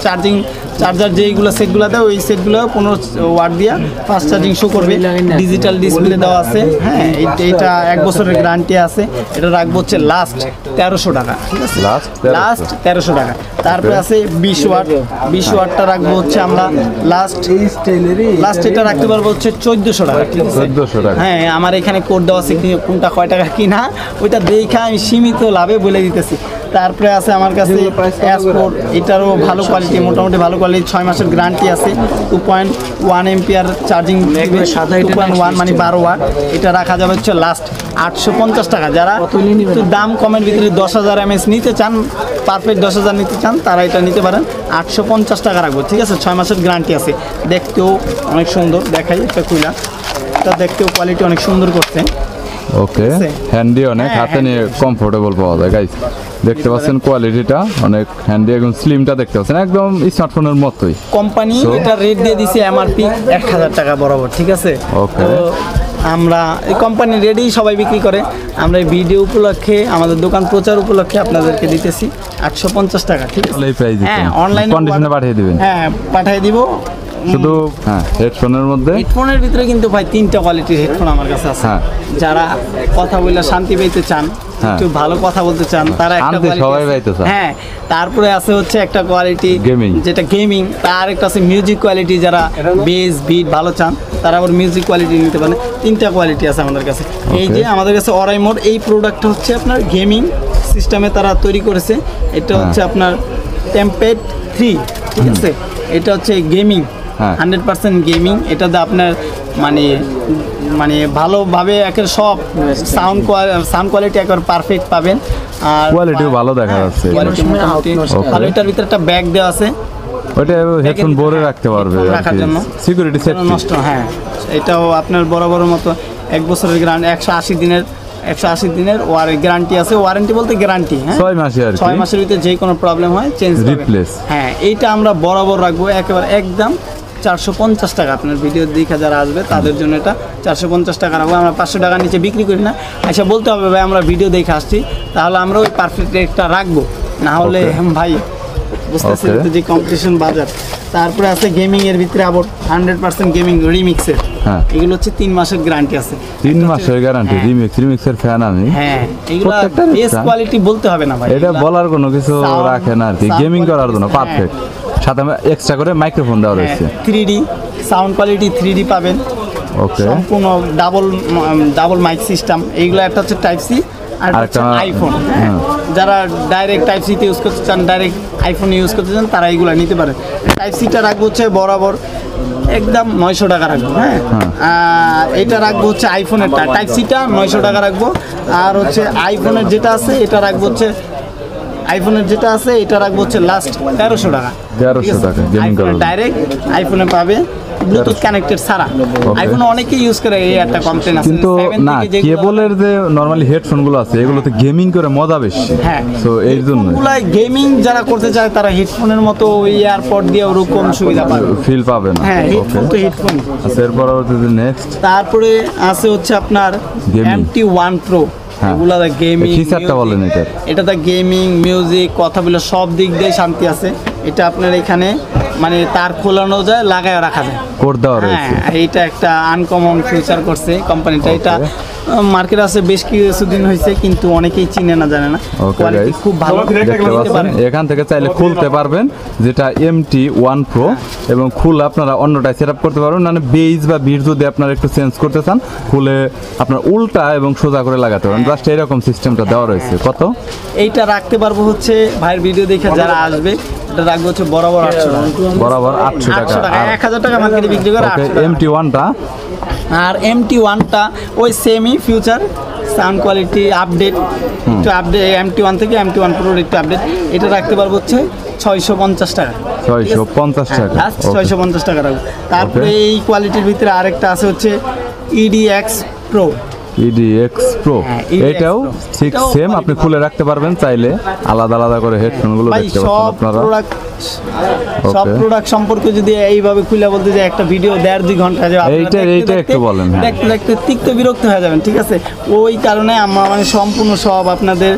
চার্জার যেইগুলো সেটগুলো দেয়, ওই সেটগুলো 15 ওয়াট দিয়ে ফাস্ট চার্জিং শো করবে, ডিজিটাল ডিসপ্লে দেওয়া আছে। হ্যাঁ, এটা 1 বছরের গ্যারান্টি আছে। এটা রাখবো হচ্ছে লাস্ট 1300 টাকা, ঠিক আছে? লাস্ট 1300 টাকা। তারপরে আছে 20 ওয়াটটা রাখবো হচ্ছে আমরা লাস্ট এটা রাখতে পারবো হচ্ছে 1400 টাকা, ঠিক আছে? 1400 টাকা। হ্যাঁ, আমার এখানে কোড দেওয়া আছে, কোনটা কয় টাকা কিনা ওইটা দেখা আমি সীমিত লাভে বলে দিতেছি। তারপরে আছে আমার কাছে S4, এটারও ভালো কোয়ালিটি, মোটামুটি ভালো কোয়ালিটি, 6 মাসের গ্যারান্টি আছে, 2.1 এম্পিয়ার চার্জিং, 2.1 মানে 12 ওয়াট। এটা রাখা যাবে হচ্ছে লাস্ট 850 টাকা। যারা একটু দাম কমের ভিতরে 10,000 mAh নিতে চান, পারফেক্ট 10,000 নিতে চান, তারা এটা নিতে পারেন। 850 টাকা রাখবো, ঠিক আছে? 6 মাসের গ্যারান্টি আছে। দেখতেও অনেক সুন্দর, দেখাই একটা খুলা, এটা দেখতেও কোয়ালিটি অনেক সুন্দর করছে। ওকে, হ্যান্ডি অনেক, হাতে নিয়ে কমফোর্টেবল পাওয়া যায় গাইস। দেখতে পাচ্ছেন কোয়ালিটিটা অনেক হ্যান্ডি এবং স্লিমটা দেখতে পাচ্ছেন একদম স্মার্টফোনের মতোই। কোম্পানি এটা রেট দিয়ে দিছে এমআরপি 1000 টাকা বরাবর, ঠিক আছে? Okay. তো আমরা এই কোম্পানি রেটেই সবাই বিক্রি করে, আমরা এই ভিডিও উপলক্ষে আমাদের দোকান প্রচার উপলক্ষে আপনাদেরকে দিতেছি 850 টাকা, ঠিক আছে? এই প্রাইস দিচ্ছেন, হ্যাঁ, অনলাইনে কন্ডিশনে পাঠিয়ে দিবেন। হ্যাঁ, পাঠিয়ে দিব। শুধু হ্যাঁ হেডফোনের মধ্যে হেডফোনের ভিতরে কিন্তু ভাই 3টা কোয়ালিটির হেডফোন আমার কাছে আছে। হ্যাঁ। যারা কথা বলে শান্তি পেতে চান, একটু ভালো কথা বলতে চান, তারা একটা শান্তি quality সবাই আছে। পাইতে চায়। হ্যাঁ, তারপরে আছে হচ্ছে একটা কোয়ালিটি Gaming। যেটা গেমিং, তার একটা আছে মিউজিক কোয়ালিটি, যারা বেস বিট ভালো চান তারা আবার মিউজিক কোয়ালিটি নিতে পারেন। 3টা কোয়ালিটি আছে আমাদের কাছে। এই যে আমাদের কাছে অরাই মোড, এই প্রোডাক্টটা হচ্ছে আপনার গেমিং সিস্টেমে তারা তৈরি করেছে। এটা হচ্ছে আপনার টেম্পেড 3, ঠিক আছে? এটা হচ্ছে গেমিং, হ্যাঁ। 100% গেমিং। এটাতে আপনার মানে মানে ভালোভাবে একের সব সাউন্ড কোয়ালিটি একবার পারফেক্ট পাবেন। আর কোয়ালিটিও ভালো দেখা যাচ্ছে। কোয়ালিটি মোটামুটি ভালো। এটার ভিতরে একটা ব্যাগ দেওয়া আছে ওইটা হেডফোন ভরে রাখতে পারবে হেডফোন আর রাখার কি, জন্য। সিকিউরিটি কোনো সেফটি। নষ্ট, হ্যাঁ। এটাও আপনার বরাবর মতো 1 বছরের গ্যারান্টি, 180 দিনের গ্যারান্টি আছে। ওয়ারেন্টি বলতে গ্যারান্টি, হ্যাঁ, 6 মাসে আর কি। 6 মাসের ভিতরে যে কোনো প্রবলেম হয় চেঞ্জ Replace। হ্যাঁ, এইটা আমরা বরাবর রাখবো একেবারে একদম 450 টাকা। আপনার ভিডিও দেখে যারা আসবে তাদের জন্য এটা 450 টাকা রাখবো। আমরা 500 টাকার নিচে বিক্রি করি না। আচ্ছা, বলতে হবে ভাই আমরা ভিডিও দেখে আসছি, তাহলে আমরা ওই পারফেক্ট রেটটা রাখবো, না হলে ভাই বুঝতেছেন Okay. তো যে কম্পিটিশন বাজার। তারপরে আছে গেমিং এর ভিতরে আবার 100% গেমিং রিমিক্সের। হ্যাঁ। এগুলো হচ্ছে 3 মাসের গ্যারান্টি আছে। 3 মাসের গ্যারান্টি। রিমিক্সের ফ্যান আমি। হ্যাঁ, এগুলো প্রত্যেকটা বেস্ট একটা। কোয়ালিটি বলতে হবে না ভাই, এটা এগুলা বলার কোনো কিছু sound- রাখে না আর কি, sound গেমিং করার জন্য quality, পারফেক্ট। সাথে এক্সট্রা করে মাইক্রোফোন দেওয়া রয়েছে। 3D সাউন্ড কোয়ালিটি 3D পাবেন। ওকে। সম্পূর্ণ ডাবল মাইক সিস্টেম। এইগুলো একটা হচ্ছে টাইপ সি আর হচ্ছে আরেকটা- আইফোন। হ্যাঁ। যারা ডাইরেক্ট টাইপ সিতে ইউজ করতে চান, ডাইরেক্ট আইফোন ইউজ করতে চান, তারা এইগুলো নিতে পারে। টাইপ সিটা রাখবো হচ্ছে বরাবর একদম 900 টাকা রাখবো, হ্যাঁ। আর এটা রাখবো হচ্ছে আইফোনের টাইপ সিটা 900 টাকা রাখবো। আর হচ্ছে আইফোনের যেটা আছে এটা রাখবো হচ্ছে এটা রাখবো হচ্ছে লাস্ট 1300 টাকা। 1300 টাকা, gaming করার জন্য। ডাইরেক্ট আইফোনে পাবে ব্লুটুথ কানেক্টেড ছাড়া। আইফোনে অনেকেই ইউজ করে, এই একটা কমপ্লেন আছে। কিন্তু 7 না, থেকে যেগুলো- কেবলের যে নরমালি হেডফোন গুলো আছে এগুলোতে গেমিং করে মজা বেশি। হ্যাঁ, তো এই জন্য গেমিং যারা করতে চায় তারা হেডফোনের মতো ওই এয়ারপড দিয়ে ওরকম সুবিধা পাবে। ফিল পাবে না। হ্যাঁ, ওকে। হেডফোন তো হেডফোন। আচ্ছা, এর পরবর্তীতে নেক্সট তারপরে আছে হচ্ছে আপনার Gaming। MT1 Pro। হ্যাঁ। এগুলা গেমিং, ফিচারটা বলেন এটার। এটাতে গেমিং, মিউজিক, কথা বলে সব দিক দিয়ে শান্তি আছে। এটা আপনার এখানে মানে তার খোলানো যায়, লাগায় রাখা যায়। কোড দেওয়া রয়েছে। হ্যাঁ, এইটা একটা আনকমন ফিচার করছে কোম্পানিটা। এটা মার্কেট আছে বেশ কিছুদিন হয়েছে, কিন্তু অনেকেই চিনে না, জানে না। ওকে কোয়ালিটি গাইস, খুব ভালো, দেখতে নিতে পাচ্ছেন পারেন। এখান থেকে চাইলে খুলতে পারবেন, যেটা MT1 Pro, এবং খুলে আপনারা অন্যটায় সেটআপ করতে পারবেন। মানে বেজ বা বিট যদি আপনারা একটু চেঞ্জ করতে চান, খুলে আপনার উল্টা এবং সোজা করে লাগাতে পারেন। জাস্ট এরকম সিস্টেমটা দেওয়া রয়েছে। কত? এইটা রাখতে পারবো হচ্ছে ভাইয়ের ভিডিও দেখে যারা আসবে, এটা রাখবো হচ্ছে বরাবর 800 টাকা। বরাবর 800 টাকা। 800 টাকা, 1000 টাকা মার্কেটে বিক্রি করে 800 টাকা। MT1টা আর MT1টা ওই semi future sound quality update, একটু আপডেট MT1 থেকে MT1 Pro একটু আপডেট। এটা রাখতে পারবো হচ্ছে 650 টাকা। 650 টাকা। লাস্ট 650 টাকা রাখবো। তারপরে এই কোয়ালিটির ভিতরে আরেকটা আছে হচ্ছে EDX Pro। EDX Pro, হ্যাঁ, EDX এটাও Pro। ঠিক এটাও সেম, মানে- আপনি খুলে রাখতে পারবেন চাইলে, আলাদা আলাদা করে হেডফোনগুলো ভাই দেখতে পাচ্ছেন আপনারা। সব Okay. প্রোডাক্ট সম্পর্কে যদি এইভাবে খুলে বলতে যে একটা ভিডিও 1.5-2 ঘন্টা যাবে, এইটা একটু বলেন, হ্যাঁ। দেখতে তিক্ত বিরক্ত হয়ে যাবেন, ঠিক আছে? ওই কারণে আমরা মানে সম্পূর্ণ সব আপনাদের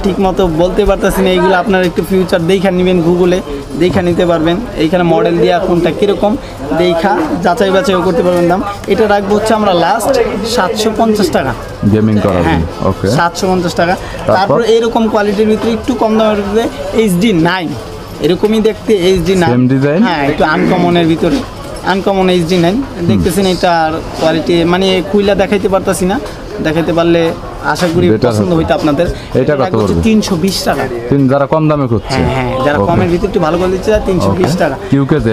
ঠিক মতো বলতে পারতেছি না। এইগুলো আপনারা একটু ফিউচার দেখা নেবেন, গুগলে দেখা নিতে পারবেন। এইখানে মডেল দেওয়া কোনটা কীরকম দেখা যাচাই বাছাইও করতে পারবেন দাম। এটা রাখবো হচ্ছে আমরা লাস্ট 750 টাকা। গেমিং করার হ্যাঁ, জন্য। ওকে। 750 টাকা। তারপর এরকম কোয়ালিটির ভিতরে একটু কম দামের ভিতরে HD9, এরকমই দেখতে HD9। Same design? হ্যাঁ, একটু আনকমনের ভিতরে আনকমন HD9 দেখতেছেন। এটার কোয়ালিটি মানে খুইলা দেখাইতে পারতাছি না, দেখাইতে পারলে আশা করি Better পছন্দ হতো। হইতো আপনাদের। এটা কত হচ্ছে পড়বে? 320 টাকা। যারা কম দামে খুঁজছে। হ্যাঁ হ্যাঁ, যারা Okay. কমের ভিতরে একটু ভালো করে দিচ্ছে 320 টাকা। QKZ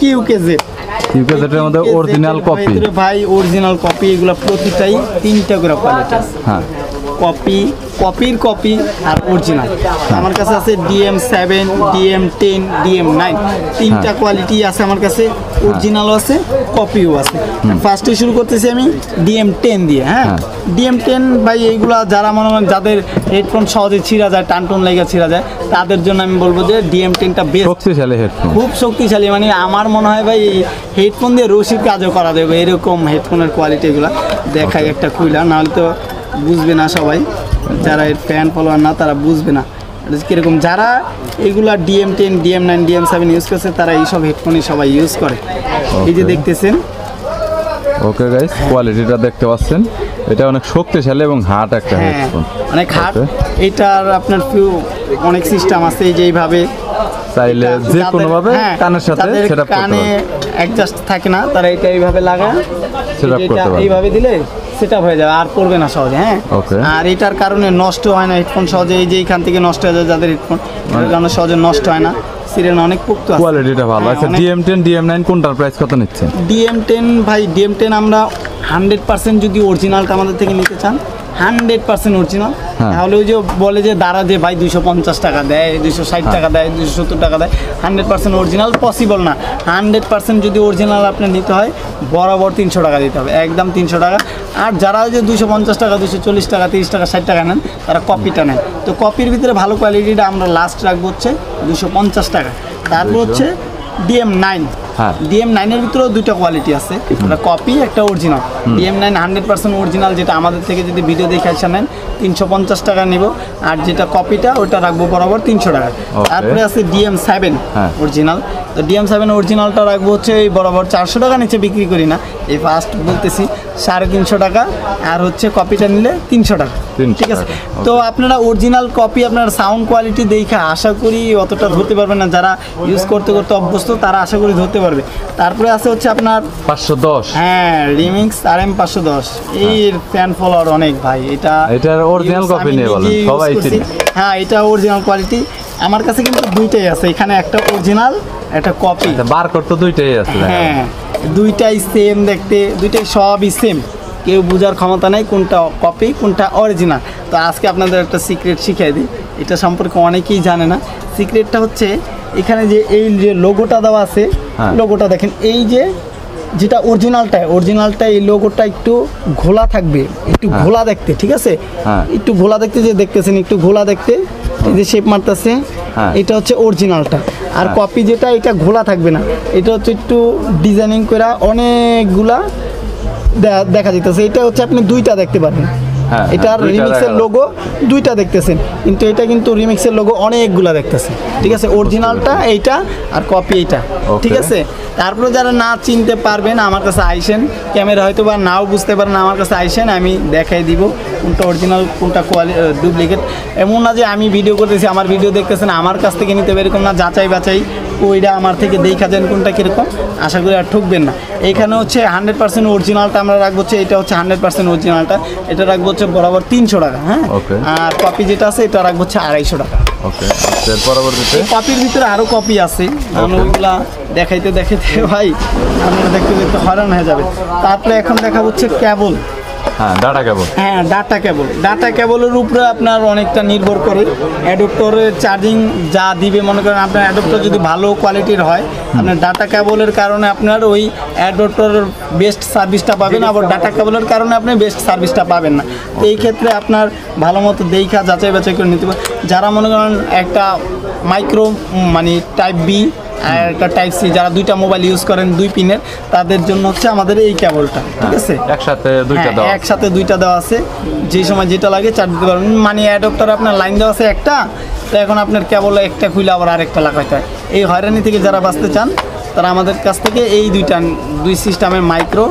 QKZ এর মধ্যে অরিজিনাল কপি। ভাই অরিজিনাল কপি, এগুলো প্রতিটাই 3টা করে কোয়ালিটি আছে। হ্যাঁ, কপি আর অরিজিনাল। আমার কাছে আছে DM7, DM10, DM9, 3টা কোয়ালিটি আছে আমার কাছে। অরিজিনালও আছে, কপিও আছে। ফার্স্টে শুরু করতেছি আমি DM10 দিয়ে। হ্যাঁ, DM10 ভাই এইগুলা যারা মনে করেন যাদের হেডফোন সহজে ছিঁড়া যায়, টানটুন লেগে ছিঁড়া যায়, তাদের জন্য আমি বলবো যে DM10টা বেস্ট, শক্তিশালী হেডফোন, খুব শক্তিশালী। মানে আমার মনে হয় ভাই হেডফোন দিয়ে রশিদ কাজও করা যাবে, এরকম হেডফোনের কোয়ালিটি এগুলা। দেখাই একটা খুইলা, নাহলে তো বুঝবে না সবাই, যারা এর ফ্যান ফলোয়ার না তারা বুঝবে না কিরকম। যারা এগুলা DM10, DM9, DM7 ইউজ করছে তারা এইসব হেডফোনই সবাই ইউজ করে। এই যে দেখতেছেন, ওকে গাইস, কোয়ালিটিটা দেখতে পাচ্ছেন, এটা অনেক শক্তিশালী এবং হার্ড একটা হ্যাঁ হেডফোন, অনেক হার্ড। Okay. এটার আপনার অনেক সিস্টেম আছে, এই যে এইভাবে চাইলে যে কোনো ভাবে হ্যাঁ, কানের সাথে যাদের সেটআপ করতে কানে পারবেন, অ্যাডজাস্ট থাকে না তারা এটা এইভাবে লাগায় সেটআপ করতে এটা পারবেন। এইভাবে দিলে সেটআপ হয়ে যাবে, আর পড়বে না সহজে। হ্যাঁ, Okay. আর এটার কারণে নষ্ট হয় না হেডফোন সহজে, এই যে এখান থেকে নষ্ট হয়ে যায় যাদের হেডফোন, এটার কারণে সহজে নষ্ট হয় না, সিরিয়াল অনেক পোক্ত আছে। কোয়ালিটিটা ভালো। হ্যাঁ, আচ্ছা, অনেক- DM10, DM9 কোনটার প্রাইস কত নিচ্ছেন? DM10 ভাই, DM10 আমরা 100% যদি অরিজিনালটা আমাদের থেকে নিতে চান, 100% অরিজিনাল, হ্যাঁ। তাহলে ওই যে বলে যে দাঁড়া যে ভাই 250 টাকা দেয়, 260 টাকা দেয়, 270 টাকা দেয়, 100% অরিজিনাল পসিবল না। 100% যদি অরিজিনাল আপনার নিতে হয় বরাবর 300 টাকা দিতে হবে, একদম 300 টাকা। আর যারা ওই যে 250 টাকা, 240 টাকা, 30 টাকা, 60 টাকা নেন, তারা কপিটা নেন। তো কপির ভিতরে ভালো কোয়ালিটিটা আমরা লাস্ট রাখবো হচ্ছে 250 টাকা। তারপর হচ্ছে DM9। হ্যাঁ। DM9 এর ভিতরেও দুইটা কোয়ালিটি আছে, একটা কপি, একটা অরিজিনাল। DM9 100% অরিজিনাল, যেটা আমাদের থেকে যদি ভিডিও দেখে আসা নেন 350 টাকা নিব, আর যেটা কপিটা ওটা রাখবো বরাবর 300 টাকা। তারপরে আছে DM7 হ্যাঁ। অরিজিনাল। তো DM7 অরিজিনালটা রাখবো হচ্ছে এই বরাবর 400 টাকা, নিচে বিক্রি করি না, এই ফার্স্ট বলতেছি 350 টাকা, আর হচ্ছে কপিটা নিলে 300 টাকা। 300 ঠিক আছে, টাকা, তো আপনারা অরিজিনাল কপি আপনার সাউন্ড কোয়ালিটি দেখে আশা করি অতটা ধরতে পারবেন না, যারা ইউজ করতে করতে অভ্যস্ত তারা আশা করি ধরতে পারবে। তারপরে আছে হচ্ছে আপনার 510। হ্যাঁ রিমিক্স RM510, এই ফ্যান ফলোয়ার অনেক ভাই, এটার original copy নিয়ে বলেন, সবাই চিনে। হ্যাঁ, এটা অরিজিনাল কোয়ালিটি। আমার কাছে কিন্তু দুইটাই আছে, এখানে একটা অরিজিনাল, একটা কপি। বারকোড তো দুইটাই আছে। হ্যাঁ, দুইটাই সেম দেখতে, দুইটাই সবই সেম, কেউ বোঝার ক্ষমতা নেই কোনটা কপি কোনটা অরিজিনাল। তো আজকে আপনাদের একটা সিক্রেট শিখিয়ে দিই, এটা সম্পর্কে অনেকেই জানে না। সিক্রেটটা হচ্ছে এখানে যে এই যে লোগোটা দেওয়া আছে, হ্যাঁ। লোগোটা দেখেন, এই যে যেটা অরিজিনালটা এই লোগোটা একটু ঘোলা থাকবে, একটু ঘোলা দেখতে, ঠিক আছে? হ্যাঁ। একটু ঘোলা দেখতে, যে দেখতেছেন একটু ঘোলা দেখতে, এই যে শেপ মারতেছে, হ্যাঁ। এটা হচ্ছে অরিজিনালটা। আর কপি যেটা, এটা ঘোলা থাকবে না, এটা হচ্ছে একটু ডিজাইনিং করে অনেকগুলা দেখা যেতেছে। এটা হচ্ছে আপনি দুইটা দেখতে পারবেন, হ্যাঁ, এটার দুইটা রিমিক্সের দেখা লোগো দুইটা দেখতেছেন, কিন্তু এটা কিন্তু রিমিক্সের লোগো অনেকগুলা দেখতেছেন, ঠিক আছে? অরিজিনালটা এইটা আর কপি এইটা, ঠিক আছে? তারপরে যারা না চিনতে পারবেন আমার কাছে আইসেন, ক্যামেরা হয়তো বা নাও বুঝতে পারেন, আমার কাছে আইসেন, আমি দেখাই দিব কোনটা অরিজিনাল কোনটা ডুপ্লিকেট। এমন না যে আমি ভিডিও করতেছি আমার ভিডিও দেখতেছেন আমার কাছ থেকে নিতে হবে, এরকম না, যাচাই বাছাই ওইটা আমার থেকে দেখা যান কোনটা কীরকম, আশা করি আর ঠকবেন না। এইখানে হচ্ছে 100% অরিজিনালটা আমরা রাখবো হচ্ছে, এটা হচ্ছে 100% অরিজিনালটা, এটা রাখবো হচ্ছে বরাবর 300 টাকা। হ্যাঁ, Okay. আর কপি যেটা আছে এটা রাখবো হচ্ছে 250 টাকা। ওকে, এর পরবর্তীতে কপির ভিতরে আরও কপি আছে, আমি ওইগুলা দেখাইতে ভাই আপনারা দেখতে দেখতে হয়রান হয়ে যাবে। তারপরে এখন দেখা হচ্ছে কেবল। হ্যাঁ, ডাটা কেবল। হ্যাঁ, ডাটা কেবলের উপরে আপনার অনেকটা নির্ভর করে অ্যাডাপ্টরের চার্জিং যা দিবে। মনে করেন আপনার অ্যাডাপ্টর যদি ভালো কোয়ালিটির হয়, আপনার ডাটা কেবলের কারণে আপনার ওই অ্যাডাপ্টরের বেস্ট সার্ভিসটা পাবেন, আবার ডাটা কেবলের কারণে আপনি বেস্ট সার্ভিসটা পাবেন না। তো এই ক্ষেত্রে আপনার ভালো মতো দেখা যাচাই বাছাই করে নিতে পারেন। যারা মনে করেন একটা মাইক্রো মানে টাইপ বি আর একটা টাইপ সি, যারা দুইটা মোবাইল ইউজ করেন 2 পিনের, তাদের জন্য হচ্ছে আমাদের এই কেবলটা, ঠিক আছে? একসাথে দুইটা হ্যাঁ, দাও। একসাথে দুইটা দেওয়া আছে, যে সময় যেটা লাগে চার্জ দিতে পারবেন। মানে অ্যাডাপ্টার আপনার লাইন দেওয়া আছে একটা, তো এখন আপনার কেবল একটা খুলে আবার আরেকটা লাগাইতে হয়। এই হয়রানি থেকে যারা বাঁচতে চান তারা আমাদের কাছ থেকে এই দুই সিস্টেমের মাইক্রো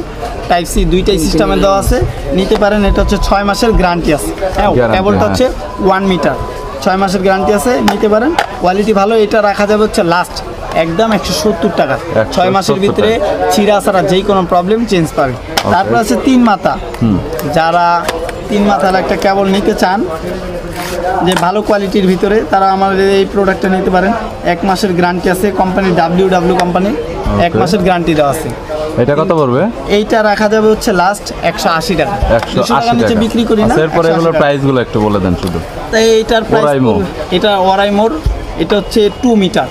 টাইপ সি দুইটাই সিস্টেমে দেওয়া আছে, নিতে পারেন। এটা হচ্ছে 6 মাসের গ্যারান্টি আছে। হ্যাঁ, Guarantee, কেবলটা হ্যাঁ। হচ্ছে 1 মিটার, 6 মাসের গ্যারান্টি আছে, নিতে পারেন। কোয়ালিটি ভালো, এটা রাখা যাবে হচ্ছে লাস্ট একদম 170 টাকা। 6 মাসের 170 ভিতরে ছিঁড়া ছাড়া যেই কোনো প্রবলেম চেঞ্জ পাবে। তারপর আছে 3 মাথা, যারা 3 মাথার একটা কেবল নিতে চান যে ভালো কোয়ালিটির ভিতরে, তারা আমাদের এই প্রোডাক্টটা নিতে পারেন। 1 মাসের গ্যারান্টি আছে, কোম্পানি WW কোম্পানি 1 মাসের গ্যারান্টি দেওয়া আছে। এটা কত পড়বে? এইটা রাখা যাবে হচ্ছে লাস্ট 180 টাকা। 200 টাকা 180 নিচে টাকা বিক্রি করি না। আচ্ছা, এরপরে 180 এগুলোর টাকা। প্রাইসগুলো একটু বলে দেন শুধু। তাই এইটার প্রাইস, ওরাইমো। এটা ওরাইমোর, এটা হচ্ছে 2 মিটার।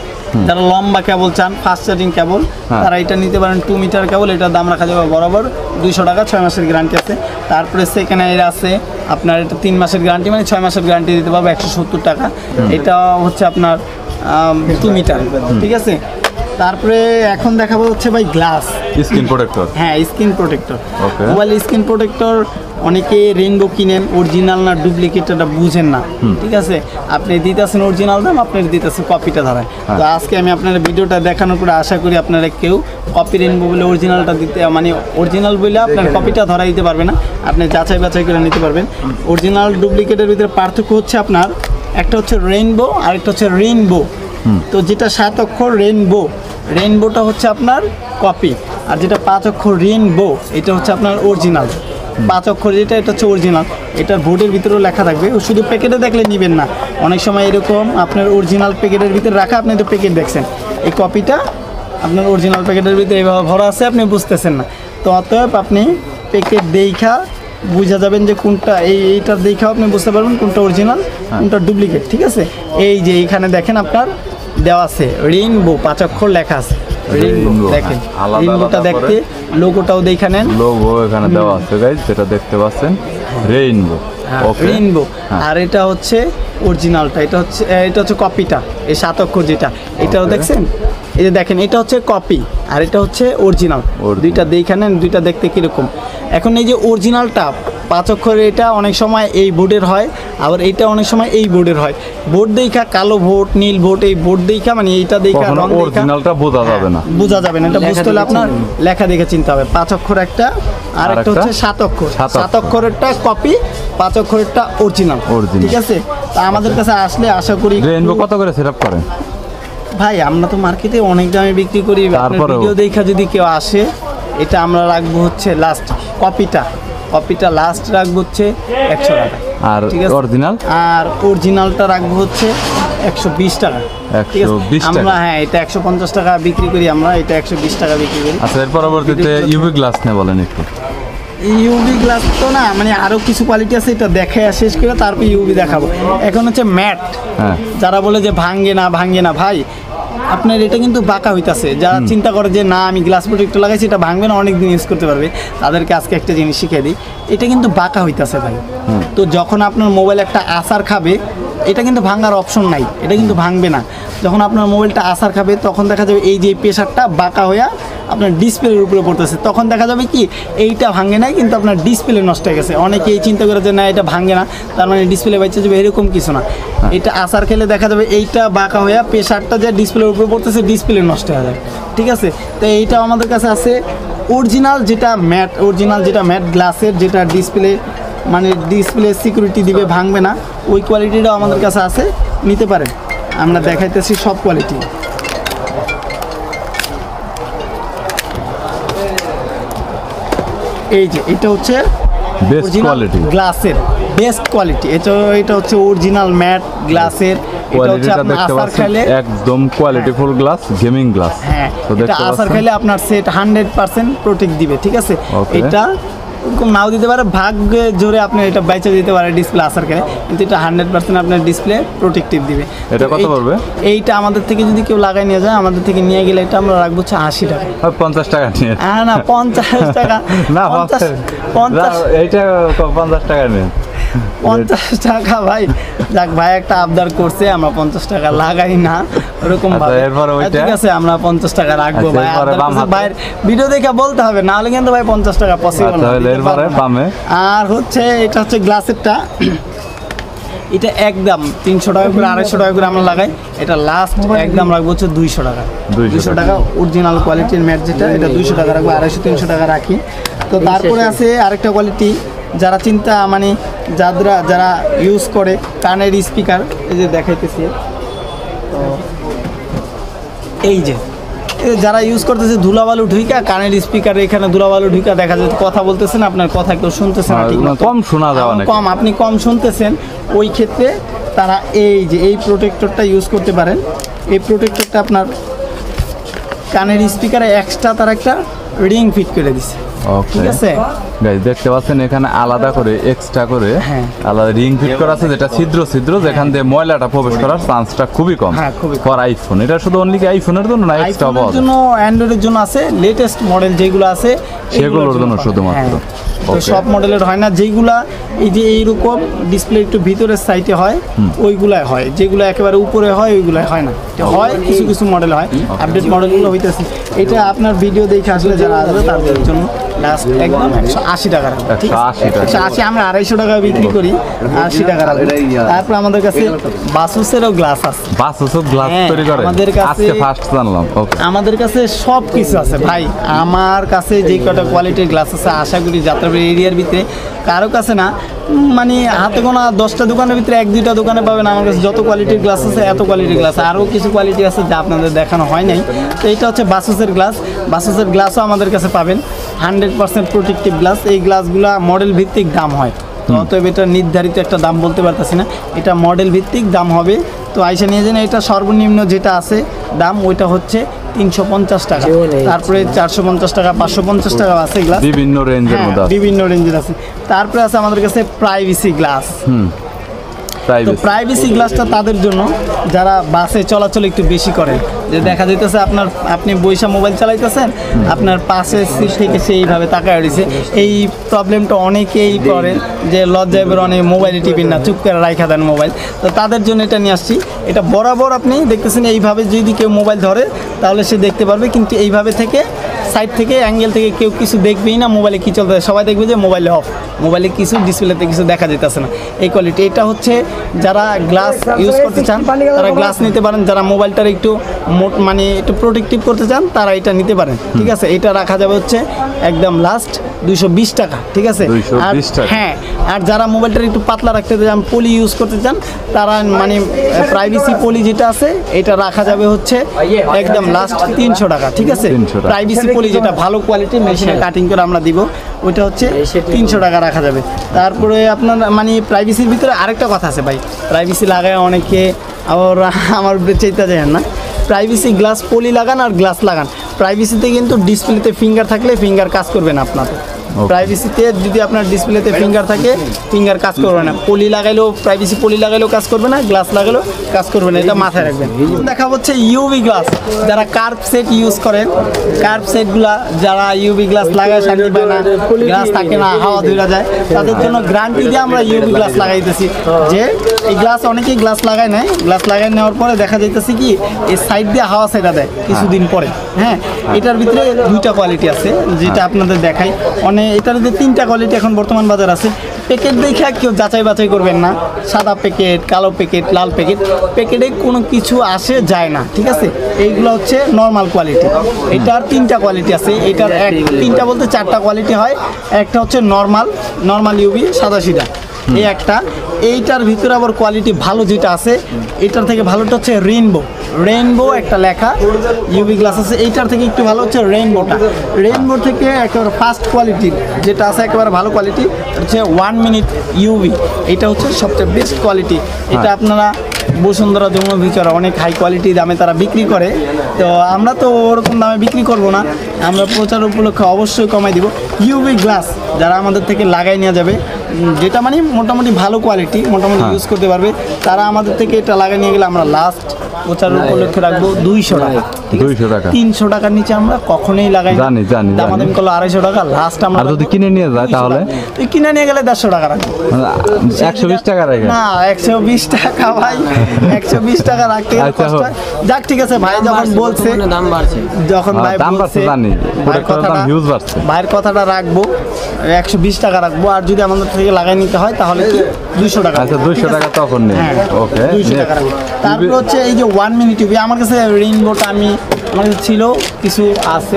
যারা লম্বা কেবল চান, ফাস্ট চার্জিং কেবল, তারা এটা নিতে পারেন। 2 মিটার কেবল, এটার দাম রাখা যাবে বরাবর 200 টাকা, 6 মাসের গ্যারান্টি আছে। তারপরে সেকেন্ড এর আছে আপনার, এটা 3 মাসের গ্যারান্টি, মানে 6 মাসের গ্যারান্টি দিতে পারবে 170 টাকা। এটা হচ্ছে আপনার 2 মিটার, ঠিক আছে। তারপরে এখন দেখাবো হচ্ছে ভাই গ্লাস স্ক্রিন প্রোটেক্টর। হ্যাঁ, screen protector. Okay. Mobile screen protector অনেকে রেইনবো কিনেন, অরিজিনাল না ডুপ্লিকেট এটা বুঝেন না, ঠিক আছে। আপনি দিতেছেন অরিজিনাল দাম, আপনি দিতেছেন কপিটা ধরায়। তো আজকে আমি আপনার ভিডিওটা দেখানোর পরে আশা করি আপনারা কেউ কপি রেইনবো বলে অরিজিনালটা দিতে, মানে অরিজিনাল বলে আপনার কপিটা ধরা দিতে পারবে না, আপনি যাচাই বাছাই করে নিতে পারবেন। অরিজিনাল ডুপ্লিকেটের ভিতরে পার্থক্য হচ্ছে আপনার, একটা হচ্ছে রেইনবো আর একটা হচ্ছে রেইনবো। তো যেটা 7 অক্ষর রেইনবো, রেইনবোটা হচ্ছে আপনার কপি, আর যেটা 5 অক্ষর রেইনবো এটা হচ্ছে আপনার অরিজিনাল। 5 অক্ষর যেটা, এটা হচ্ছে অরিজিনাল। এটার বোর্ডের ভিতরেও লেখা থাকবে, শুধু প্যাকেটে দেখলে নেবেন না। অনেক সময় এরকম আপনার অরিজিনাল প্যাকেটের ভিতরে রাখা, আপনি তো প্যাকেট দেখছেন, এই কপিটা আপনার অরিজিনাল প্যাকেটের ভিতরে এইভাবে ভরা আছে, আপনি বুঝতেছেন না। তো অতএব আপনি প্যাকেট দেখা বুঝা যাবেন যে কোনটা, এইটার দেখাও আপনি বুঝতে পারবেন কোনটা অরিজিনাল কোনটা ডুপ্লিকেট, ঠিক আছে। এই যে এইখানে দেখেন আপনার দেওয়া আছে রেইনবো, 5 অক্ষর লেখা আছে রেইনবো, দেখেন রেইনবোটা দেখতে, লোগোটাও দেখে নেন, লোগো এখানে দেওয়া আছে গাইস, যেটা দেখতে পাচ্ছেন রেইনবো। ওকে, রেইনবো। আর এটা হচ্ছে অরিজিনালটা, এটা হচ্ছে কপিটা, এই 7 অক্ষর যেটা, এটাও দেখছেন, এই যে দেখেন এটা হচ্ছে কপি আর এটা হচ্ছে অরিজিনাল। দুইটা দেখে নেন, দুইটা দেখতে কিরকম। এখন এই যে অরিজিনালটা 5 অক্ষরের, এটা অনেক সময় এই বোর্ডের হয়, আবার এইটা অনেক সময় এই বোর্ডের হয়। বোর্ড দেখা কালো বোর্ড, নীল বোর্ড, এই বোর্ড দেখা মানে এইটা দেখা রং দেখা অরিজিনালটা বোঝা যাবে না, বোঝা যাবে না। এটা বুঝতে হলে আপনার লেখা দেখে চিনতে হবে। 5 অক্ষর একটা, আর একটা হচ্ছে 7 অক্ষর। 7 অক্ষরেরটা কপি, 5 অক্ষরেরটা অরিজিনাল, ঠিক আছে। তা আমাদের কাছে আসলে আশা করি। রেইনবো কত করে সেটআপ করেন ভাই? আমরা তো মার্কেটে অনেক দামে বিক্রি করি, ভিডিও দেখা যদি কেউ আসে, এটা আমরা রাখবো হচ্ছে লাস্ট, কপিটা লাস্ট রাখবো হচ্ছে 100 টাকা, আর অরিজিনাল, আর অরিজিনালটা রাখবো হচ্ছে 120 টাকা। 120 টাকা। আমরা হ্যাঁ, এটা 150 টাকা বিক্রি করি, আমরা এটা 120 টাকা বিক্রি করি। আচ্ছা, এর পরবর্তীতে ইউভি গ্লাস নিয়ে বলেন একটু। ইউভি গ্লাস তো না, মানে আরো কিছু কোয়ালিটি আছে, এটা দেখে শেষ করে তারপর ইউভি দেখাবো। এখন হচ্ছে ম্যাট, যারা বলে যে ভাঙ্গে না ভাই, আপনার এটা কিন্তু বাঁকা হইতাছে। যারা চিন্তা করে যে না আমি গ্লাস প্রোটেক্টর লাগাইছি, এটা ভাঙবে না, অনেক দিন ইউজ করতে পারবে, তাদেরকে আজকে একটা জিনিস শিখিয়ে দিই। এটা কিন্তু বাঁকা হইতাছে ভাই। তো যখন আপনার মোবাইল একটা আসার খাবে, এটা কিন্তু ভাঙার অপশন নাই, এটা কিন্তু ভাঙবে না। যখন আপনার মোবাইলটা আসার খাবে, তখন দেখা যাবে এই যে প্রেসারটা বাঁকা হইয়া আপনার ডিসপ্লের উপরে পড়তেছে, তখন দেখা যাবে কি এইটা ভাঙে নাই, কিন্তু আপনার ডিসপ্লে নষ্ট হয়ে গেছে। অনেকেই চিন্তা করে যে না এটা ভাঙে না, তার মানে ডিসপ্লে বাচ্চা যাবে, এরকম কিছু না। এটা আসার খেলে দেখা যাবে এইটা বাঁকা হইয়া প্রেসারটা যে ডিসপ্লের উপরে পড়তেছে, ডিসপ্লে নষ্ট হয়ে যাবে, ঠিক আছে। তো এইটা আমাদের কাছে আছে অরিজিনাল যেটা ম্যাট গ্লাসের, যেটা ডিসপ্লে মানে ডিসপ্লে সিকিউরিটি দিবে, ভাঙবে না, ওই কোয়ালিটিটাও আমাদের কাছে আছে, নিতে পারেন। আমরা দেখাইতেছি সব কোয়ালিটি। এই যে এটা হচ্ছে বেস্ট কোয়ালিটি গ্লাসের, বেস্ট কোয়ালিটি। এটা হচ্ছে অরিজিনাল ম্যাট গ্লাসের, এটা হচ্ছে আপনার আসার খাইলে একদম কোয়ালিটিফুল গ্লাস, গেমিং গ্লাস। হ্যাঁ, এটা আসার খাইলে আপনার সেট 100% প্রোটেক্ট দিবে, ঠিক আছে। এটা এরকম নাও দিতে পারে, ভাগ্যে জোরে আপনি এটা বাইচা দিতে পারে ডিসপ্লে আসার খেলে, কিন্তু এটা 100% আপনার ডিসপ্লে প্রোটেক্টিভ দিবে। এটা কত পড়বে? এইটা আমাদের থেকে যদি কেউ লাগাই নিয়ে যায়, আমাদের থেকে নিয়ে গেলে এটা আমরা রাখবো 80 টাকা। 50 টাকা নিয়ে না 50 টাকা না, 50 এইটা 50 টাকা নিয়ে 50 টাকা ভাই। যাক ভাই একটা আবদার করছে, আমরা 50 টাকা লাগাই না ওরকম ভাবে, ঠিক আছে, আমরা 50 টাকা রাখবো ভাই। ভাইয়ের ভিডিও দেখে বলতে হবে, না হলে কিন্তু ভাই 50 টাকা পসিবল না। আর হচ্ছে এটা হচ্ছে গ্লাসেরটা, এটা একদম 300 টাকা করে 250 টাকা করে আমরা লাগাই, এটা লাস্ট একদম রাখবো হচ্ছে 200 টাকা। 200 টাকা অরিজিনাল কোয়ালিটির ম্যাট যেটা, এটা 200 টাকা রাখবো, 250-300 টাকা রাখি। তো তারপরে আছে আরেকটা কোয়ালিটি, যারা চিন্তা মানে যারা ইউজ করে কানের স্পিকার, এই যে দেখাইতেছি, তো এই যে যারা ইউজ করতেছে ধুলাবালু ঢুইকা কানের স্পিকার, এখানে ধুলাবালু ঢুইকা দেখা যায় কথা বলতেছেন, আপনার কথা কেউ শুনতেছে না, ঠিক না, কম শোনা যাওয়া, কম আপনি কম শুনতেছেন, ওই ক্ষেত্রে তারা এই যে এই প্রোটেক্টরটা ইউজ করতে পারেন। এই প্রোটেক্টরটা আপনার কানের স্পিকারে এক্সট্রা তার একটা রিং ফিট করে দিছে, ঠিক আছে গাইস দেখতে পাচ্ছেন এখানে আলাদা করে এক্সট্রা করে আলাদা রিং ফিট করা আছে, যেটা ছিদ্র যেখান দিয়ে ময়লাটা প্রবেশ করার চান্সটা খুবই কম ফর আইফোন। এটা শুধু অনলি কি আইফোনের জন্য না এক্সট্রা পাওয়া যায়? জন্য অ্যান্ড্রয়েডের জন্য আছে, লেটেস্ট মডেল যেগুলো আছে সেগুলোর জন্য শুধুমাত্র। তো সব মডেলের হয় না, যেগুলা এই যে এইরকম ডিসপ্লে একটু ভিতরের সাইডে হয় ওইগুলাই হয়, যেগুলো একেবারে উপরে হয় ওইগুলাই হয় না, হয় কিছু কিছু মডেল হয়, আপডেট মডেলগুলো হইতেছে। এটা আপনার ভিডিও দেখে আসলে যারা আসবে তাদের জন্য লাস্ট একদম 180 টাকা, ঠিক আছে 180, আমরা 250 টাকা বিক্রি করি, 80 টাকা। তারপর আমাদের কাছে বাসুসেরও গ্লাস আছে। বাসুসও গ্লাস তৈরি করে? আমাদের কাছে আজকে ফার্স্ট জানলাম। ওকে, আমাদের কাছে সব কিছু আছে ভাই। আমার কাছে যে কটা কোয়ালিটির গ্লাস আছে, আশা করি যাত্রাবাড়ি এরিয়ার ভিতরে কারো কাছে না, মানে হাতে গোনা 10টা দোকানের ভিতরে 1-2টা দোকানে পাবেন আমার কাছে যত কোয়ালিটির গ্লাস আছে, এত কোয়ালিটির গ্লাস। আরও কিছু কোয়ালিটি আছে যা আপনাদের দেখানো হয় নাই। তো এটা হচ্ছে বাসুসের গ্লাস। বাসুসের গ্লাসও আমাদের কাছে পাবেন, 100% প্রোটেক্টিভ গ্লাস। এই গ্লাসগুলা মডেল ভিত্তিক দাম হয়, তো অতএব এটা নির্ধারিত একটা দাম বলতে পারতেছি না, এটা মডেল ভিত্তিক দাম হবে। তো আইসা নিয়ে যান। এটা সর্বনিম্ন যেটা আছে দাম ওইটা হচ্ছে 350 টাকা, তারপরে 450 টাকা, 550 টাকা আছে গ্লাস, বিভিন্ন রেঞ্জের মধ্যে আছে, বিভিন্ন রেঞ্জের আছে। তারপরে আছে আমাদের কাছে প্রাইভেসি গ্লাস। তো প্রাইভেসি গ্লাসটা তাদের জন্য যারা বাসে চলাচল একটু বেশি করে, যে দেখা যাইতেছে আপনি বৈশা মোবাইল চালাইতেছেন, আপনার পাশে সিট থেকে সেইভাবে তাকায় রয়েছে। এই প্রবলেমটা অনেকেই করে যে লজ্জায় বের অনেক মোবাইলে টিপেন না, চুপ করে রাখা দেন মোবাইল। তো তাদের জন্য এটা নিয়ে আসছি। এটা বরাবর আপনি দেখতেছেন এইভাবে যদি কেউ মোবাইল ধরে তাহলে সে দেখতে পারবে, কিন্তু এইভাবে থেকে সাইড থেকে অ্যাঙ্গেল থেকে কেউ কিছু দেখবেই না মোবাইলে কী চলতেছে, সবাই দেখবে যে মোবাইলে অফ, মোবাইলে কিছু ডিসপ্লেতে কিছু দেখা যেতেছে না। এই কোয়ালিটি এটা হচ্ছে যারা গ্লাস ইউজ করতে চান তারা গ্লাস নিতে পারেন, যারা মোবাইলটার একটু মানে একটু প্রোটেক্টিভ করতে চান তারা এটা নিতে পারেন, ঠিক আছে। এটা রাখা যাবে হচ্ছে একদম লাস্ট 220 টাকা, ঠিক আছে। আর হ্যাঁ, আর যারা মোবাইলটা একটু পাতলা রাখতে চান, পলি ইউজ করতে চান, তারা মানে প্রাইভেসি পলি যেটা আছে এটা রাখা যাবে হচ্ছে একদম লাস্ট 300 টাকা, ঠিক আছে। প্রাইভেসি পলি যেটা ভালো কোয়ালিটি মেশিনে কাটিং করে আমরা দিব, ওইটা হচ্ছে 300 টাকা রাখা যাবে। তারপরে আপনার মানে প্রাইভেসির ভিতরে আরেকটা কথা আছে ভাই, প্রাইভেসি লাগায় অনেকে আবার আমার চাইতে যায় না। প্রাইভেসি গ্লাস পলি লাগান আর গ্লাস লাগান, প্রাইভেসিতে কিন্তু ডিসপ্লেতে ফিঙ্গার থাকলে ফিঙ্গার কাজ করবে না আপনার। প্রাইভেসিতে যদি আপনার ডিসপ্লেতে ফিঙ্গার থাকে ফিঙ্গার কাজ করবে না, পলি লাগাইলেও প্রাইভেসি পলি লাগাইলেও কাজ করবে না, গ্লাস লাগাইলেও কাজ করবে না, এটা মাথায় রাখবেন। দেখা হচ্ছে ইউভি গ্লাস, যারা কার্ভ সেট ইউজ করেন, কার্ভ সেটগুলা যারা ইউভি গ্লাস লাগায় শান্তি পায় না, গ্লাস থাকে না, হাওয়া ধরে যায়, তাদের জন্য গ্যারান্টি দিয়ে আমরা ইউভি গ্লাস লাগাইতেছি। যে এই গ্লাস অনেকেই গ্লাস লাগায় নেয়, গ্লাস লাগাই নেওয়ার পরে দেখা যাইতেছে কি এই সাইড দিয়ে হাওয়া সেটা দেয় কিছুদিন পরে। হ্যাঁ, এটার ভিতরে 2টা কোয়ালিটি আছে যেটা আপনাদের দেখাই। এটার যে 3টা কোয়ালিটি এখন বর্তমান বাজার আছে। প্যাকেট দেখে কেউ যাচাই বাছাই করবেন না, সাদা প্যাকেট, কালো প্যাকেট, লাল প্যাকেট, প্যাকেটে কোনো কিছু আসে যায় না, ঠিক আছে। এইগুলো হচ্ছে নর্মাল কোয়ালিটি। এটার 3টা কোয়ালিটি আছে, এটার 3টা বলতে 4টা কোয়ালিটি হয়। একটা হচ্ছে নর্মাল ইউভি সাদা সিধা, এই একটা। এইটার ভিতরে আবার কোয়ালিটি ভালো যেটা আছে, এটার থেকে ভালোটা হচ্ছে রেইনবো একটা লেখা ইউভি গ্লাস আছে। এইটার থেকে একটু ভালো হচ্ছে রেইনবো থেকে একেবারে ফার্স্ট কোয়ালিটি যেটা আছে একেবারে ভালো কোয়ালিটি হচ্ছে 1 মিনিট ইউভি। এটা হচ্ছে সবচেয়ে বেস্ট কোয়ালিটি। এটা আপনারা বসুন্ধরা যমুনা ভিতরে অনেক হাই কোয়ালিটি দামে তারা বিক্রি করে, তো আমরা তো ওরকম দামে বিক্রি করব না, আমরা প্রচার উপলক্ষে অবশ্যই কমাই দিব। ইউভি গ্লাস যারা আমাদের থেকে লাগাই নেওয়া যাবে, যেটা মানে মোটামুটি ভালো কোয়ালিটি, মোটামুটি ইউজ করতে পারবে, তারা আমাদের থেকে এটা লাগাই নিয়ে গেলে আমরা লাস্ট প্রচার উপলক্ষে রাখবো 200 টাকা, 200 টাকা। 300 টাকার নিচে আমরা কখনোই লাগাই না, জানি আমাদের করলো 250 টাকা লাস্ট। আমরা যদি কিনে নিয়ে যায় তাহলে কিনে নিয়ে গেলে 150 টাকা রাখবো, 120 টাকা রাখে না 120 টাকা ভাই, 120 টাকা রাখতে কষ্ট হয়। যাক ঠিক আছে ভাই, যখন বলছে দাম বাড়ছে, যখন ভাই বলছে ভাইয়ের কথাটা রাখবো, 120 টাকা রাখবো। আর যদি আমাদের থেকে লাগাই নিতে হয় তাহলে কি 200 টাকা। আচ্ছা 200 টাকা তখন নেই, ওকে 200 টাকা রাখবো। তারপর হচ্ছে এই যে 1 মিনিট টিভি আমার কাছে রেইনবোটা আমার কাছে ছিল কিছু আছে,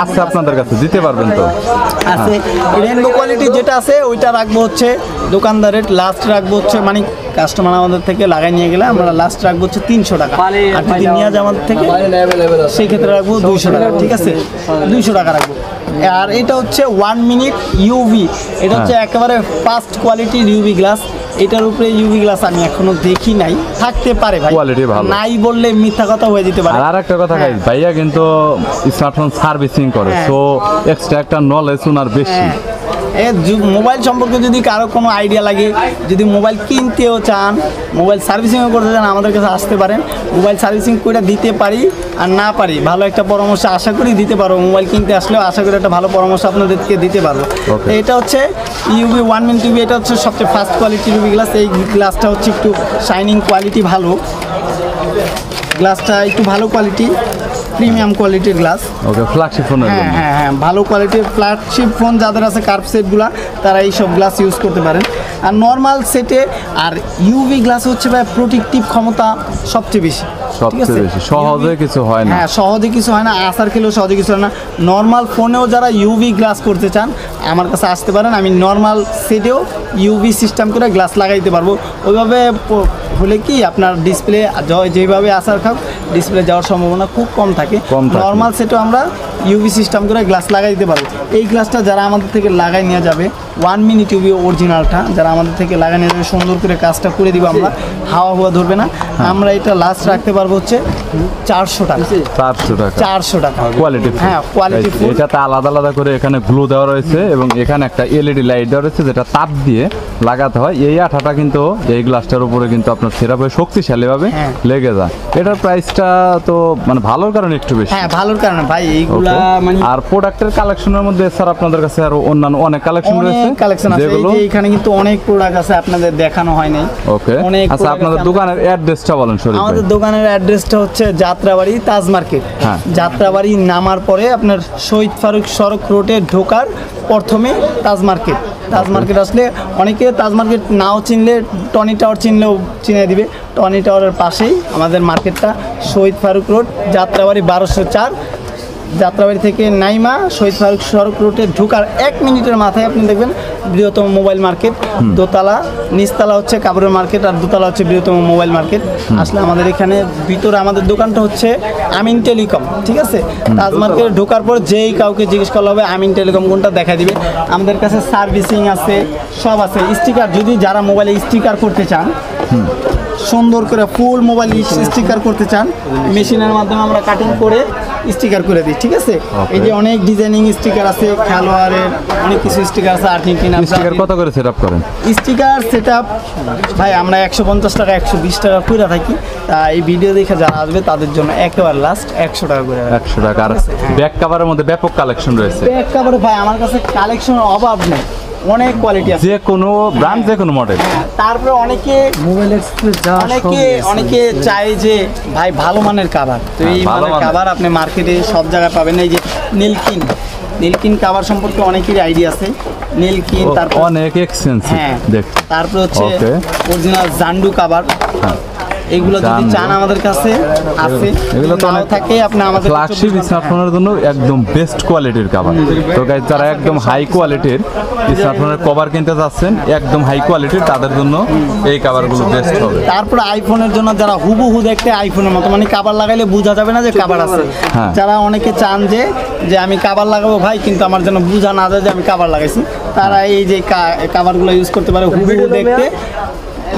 আচ্ছা আপনাদের কাছে দিতে পারবেন তো আছে। রেইনবো কোয়ালিটি যেটা আছে ওইটা রাখবো হচ্ছে দোকানদারের লাস্ট রাখবো হচ্ছে মানে কাস্টমার আমাদের থেকে লাগাই নিয়ে গেলে আমরা লাস্ট রাখবো হচ্ছে 300 টাকা, আর যদি নিয়ে যায় আমাদের থেকে সেই ক্ষেত্রে রাখবো 200 টাকা, ঠিক আছে 200 টাকা রাখবো। আর এটা হচ্ছে 1 মিনিট ইউভি, এটা হচ্ছে একেবারে ফার্স্ট কোয়ালিটির ইউভি গ্লাস। এটার উপরে ইউভি গ্লাস আমি এখনো দেখি নাই, থাকতে পারে ভাই, Quality ভালো। নাই বললে মিথ্যা কথা হয়ে যেতে পারে। আর একটা কথা গাইস, ভাইয়া কিন্তু স্মার্টফোন সার্ভিসিং করে, হ্যাঁ। সো এক্সট্রা একটা নলেজ ওনার বেশি। মোবাইল সম্পর্কে যদি কারো কোনো আইডিয়া লাগে, যদি মোবাইল কিনতেও চান, মোবাইল সার্ভিসিংও করতে চান, আমাদের কাছে আসতে পারেন। মোবাইল সার্ভিসিং করে দিতে পারি, আর না পারি ভালো একটা পরামর্শ আশা করি দিতে পারবো। মোবাইল কিনতে আসলেও আশা করি একটা ভালো পরামর্শ আপনাদেরকে দিতে পারবো। Okay. তো এটা হচ্ছে ইউভি 1 মিনিট টিভি, এটা হচ্ছে সবচেয়ে ফার্স্ট কোয়ালিটি ইউভি গ্লাস। এই গ্লাসটা হচ্ছে একটু শাইনিং কোয়ালিটি ভালো, গ্লাসটা একটু ভালো কোয়ালিটি, প্রিমিয়াম কোয়ালিটির গ্লাস। ওকে, ফ্ল্যাগশিপ ফোনের হ্যাঁ জন্য। হ্যাঁ হ্যাঁ, ভালো কোয়ালিটির ফ্ল্যাগশিপ ফোন যাদের আছে কার্ভ সেটগুলো, তারা এই সব গ্লাস ইউজ করতে পারেন। আর নর্মাল সেটে আর ইউভি গ্লাস হচ্ছে ভাই প্রোটেক্টিভ ক্ষমতা সবচেয়ে বেশি, ঠিক সবচেয়ে আছে? বেশি সহজে কিছু হয় না। হ্যাঁ, সহজে কিছু হয় না, আসার খেলেও সহজে কিছু হয় না। নর্মাল ফোনেও যারা ইউভি গ্লাস করতে চান আমার কাছে আসতে পারেন, আমি নর্মাল সেটেও ইউভি সিস্টেম করে গ্লাস লাগাইতে পারবো। ওইভাবে হলে কি আপনার ডিসপ্লে যেভাবে আসার খাও ডিসপ্লে যাওয়ার সম্ভাবনা খুব কম থাকে। কম থাকে। নর্মাল সেটও আমরা ইউভি সিস্টেম করে গ্লাস লাগাই দিতে পারবো। এই গ্লাসটা যারা আমাদের থেকে লাগাই নিয়ে যাবে 1 মিনিট ইউভি অরিজিনালটা যারা আমাদের থেকে লাগাই নিয়ে যাবে, সুন্দর করে কাজটা করে দিব আমরা, হাওয়া হুয়া ধরবে না। আমরা এটা লাস্ট রাখতে পারবো হচ্ছে 400 টাকা। 400 টাকা 400 টাকা কোয়ালিটি। হ্যাঁ, quality full। এটাতে আলাদা আলাদা করে এখানে গ্লু দেওয়া রয়েছে এবং এখানে একটা এলইডি লাইট দেওয়া রয়েছে যেটা তাপ দিয়ে লাগাতে হয়। এই আঠাটা কিন্তু এই গ্লাসটার উপরে কিন্তু আপনার সেরাপে শক্তিশালীভাবে হ্যাঁ। লেগে যায়। এটার প্রাইসটা তো মানে ভালোর কারণে একটু বেশি। হ্যাঁ, ভালোর কারণে ভাই এইগুলা Okay. মানে আর প্রোডাক্টের কালেকশনের মধ্যে স্যার আপনাদের কাছে আরো অন্যান্য অনেক কালেকশন রয়েছে অনেক কালেকশন আছে। এই যেগুলো যে এখানে কিন্তু অনেক প্রোডাক্ট আছে আপনাদের দেখানো হয় নাই। ওকে। অনেক আচ্ছা, product আপনাদের আছে। দোকানের অ্যাড্রেসটা বলেন শরীফ ভাই। আমাদের দোকানের অ্যাড্রেসটা হচ্ছে যাত্রাবাড়ি তাজ মার্কেট। হ্যাঁ। যাত্রাবাড়ি নামার পরে আপনার শহীদ ফারুক সড়ক রোডে ঢোকার প্রথমে তাজ মার্কেট। তাজ মার্কেট আসলে অনেকে তাজ মার্কেট নাও চিনলে টনি টাওয়ার চিনলেও চিনে দিবে। টনি টাওয়ারের পাশেই আমাদের মার্কেটটা, শহীদ ফারুক রোড, যাত্রাবাড়ি 1204। যাত্রাবাড়ি থেকে নাইমা শহীদ ফারুক সড়ক রোডে ঢোকার 1 মিনিটের মাথায় আপনি দেখবেন বৃহত্তম মোবাইল মার্কেট। দোতলা, নিচতলা হচ্ছে কাপড়ের মার্কেট, আর দোতলা হচ্ছে বৃহত্তম মোবাইল মার্কেট। আসলে আমাদের এখানে ভিতরে আমাদের দোকানটা হচ্ছে আমিন টেলিকম, ঠিক আছে? তাজ মার্কেটে ঢোকার পর যেই কাউকে জিজ্ঞেস করা হবে আমিন টেলিকম কোনটা দেখা দিবে। আমাদের কাছে সার্ভিসিং আছে, সব আছে। স্টিকার যদি যারা মোবাইলে স্টিকার করতে চান, সুন্দর করে ফুল মোবাইল স্টিকার করতে চান, মেশিনের মাধ্যমে আমরা কাটিং করে স্টিকার করে দিই, ঠিক আছে? এই যে অনেক ডিজাইনিং স্টিকার আছে, খেলোয়াড়ের অনেক কিছু স্টিকার আছে, আর্জেন্টিনা স্টিকার কত করে সেটআপ করেন? স্টিকার সেটআপ ভাই আমরা 150 টাকা 120 টাকা করে থাকি। তা এই ভিডিও দেখে যারা আসবে তাদের জন্য একেবারে লাস্ট 100 টাকা করে। 100 টাকা। আর ব্যাক কভারের মধ্যে ব্যাপক কালেকশন রয়েছে। একেবারে ভাই আমার কাছে কালেকশনের অভাব নেই, অনেক কোয়ালিটি আছে। যে কোনো ব্র্যান্ড, যে কোনো মডেল। তারপরে অনেকে মোবাইল এক্সপ্রেস অনেকে চায় যে ভাই ভালো মানের কাভার, তো এই ভালো মানের মানের। কাভার আপনি মার্কেটে সব জায়গায় পাবেন। এই যে নীলকিন কাভার সম্পর্কে অনেকেরই আইডিয়া আছে। নীলকিন, তারপর অনেক এক্সপেন্সিভ হ্যাঁ, দেখ। তারপর হচ্ছে Okay. Original জান্ডু cover. এগুলো যদি জান্ডু। চান আমাদের কাছে আছে, এগুলো তো নাও অনেক থাকে আপনি আমাদের ফ্ল্যাগশিপ স্মার্টফোনের জন্য একদম বেস্ট কোয়ালিটির কভার। তো গাইস, যারা একদম হাই কোয়ালিটির স্মার্টফোনের কভার কিনতে যাচ্ছেন, একদম হাই কোয়ালিটির, তাদের জন্য এই কভারগুলো বেস্ট হবে। তারপরে আইফোনের জন্য যারা হুবহু দেখতে আইফোনের মতো, মানে কাভার লাগাইলে বোঝা যাবে না যে কাভার আছে। হ্যাঁ। যারা অনেকে চান যে আমি কাভার লাগাবো ভাই, কিন্তু আমার জন্য বোঝা না যায় যে আমি কাভার লাগাইছি, তারা এই যে কাভারগুলো ইউজ করতে পারে। হুবহু দেখতে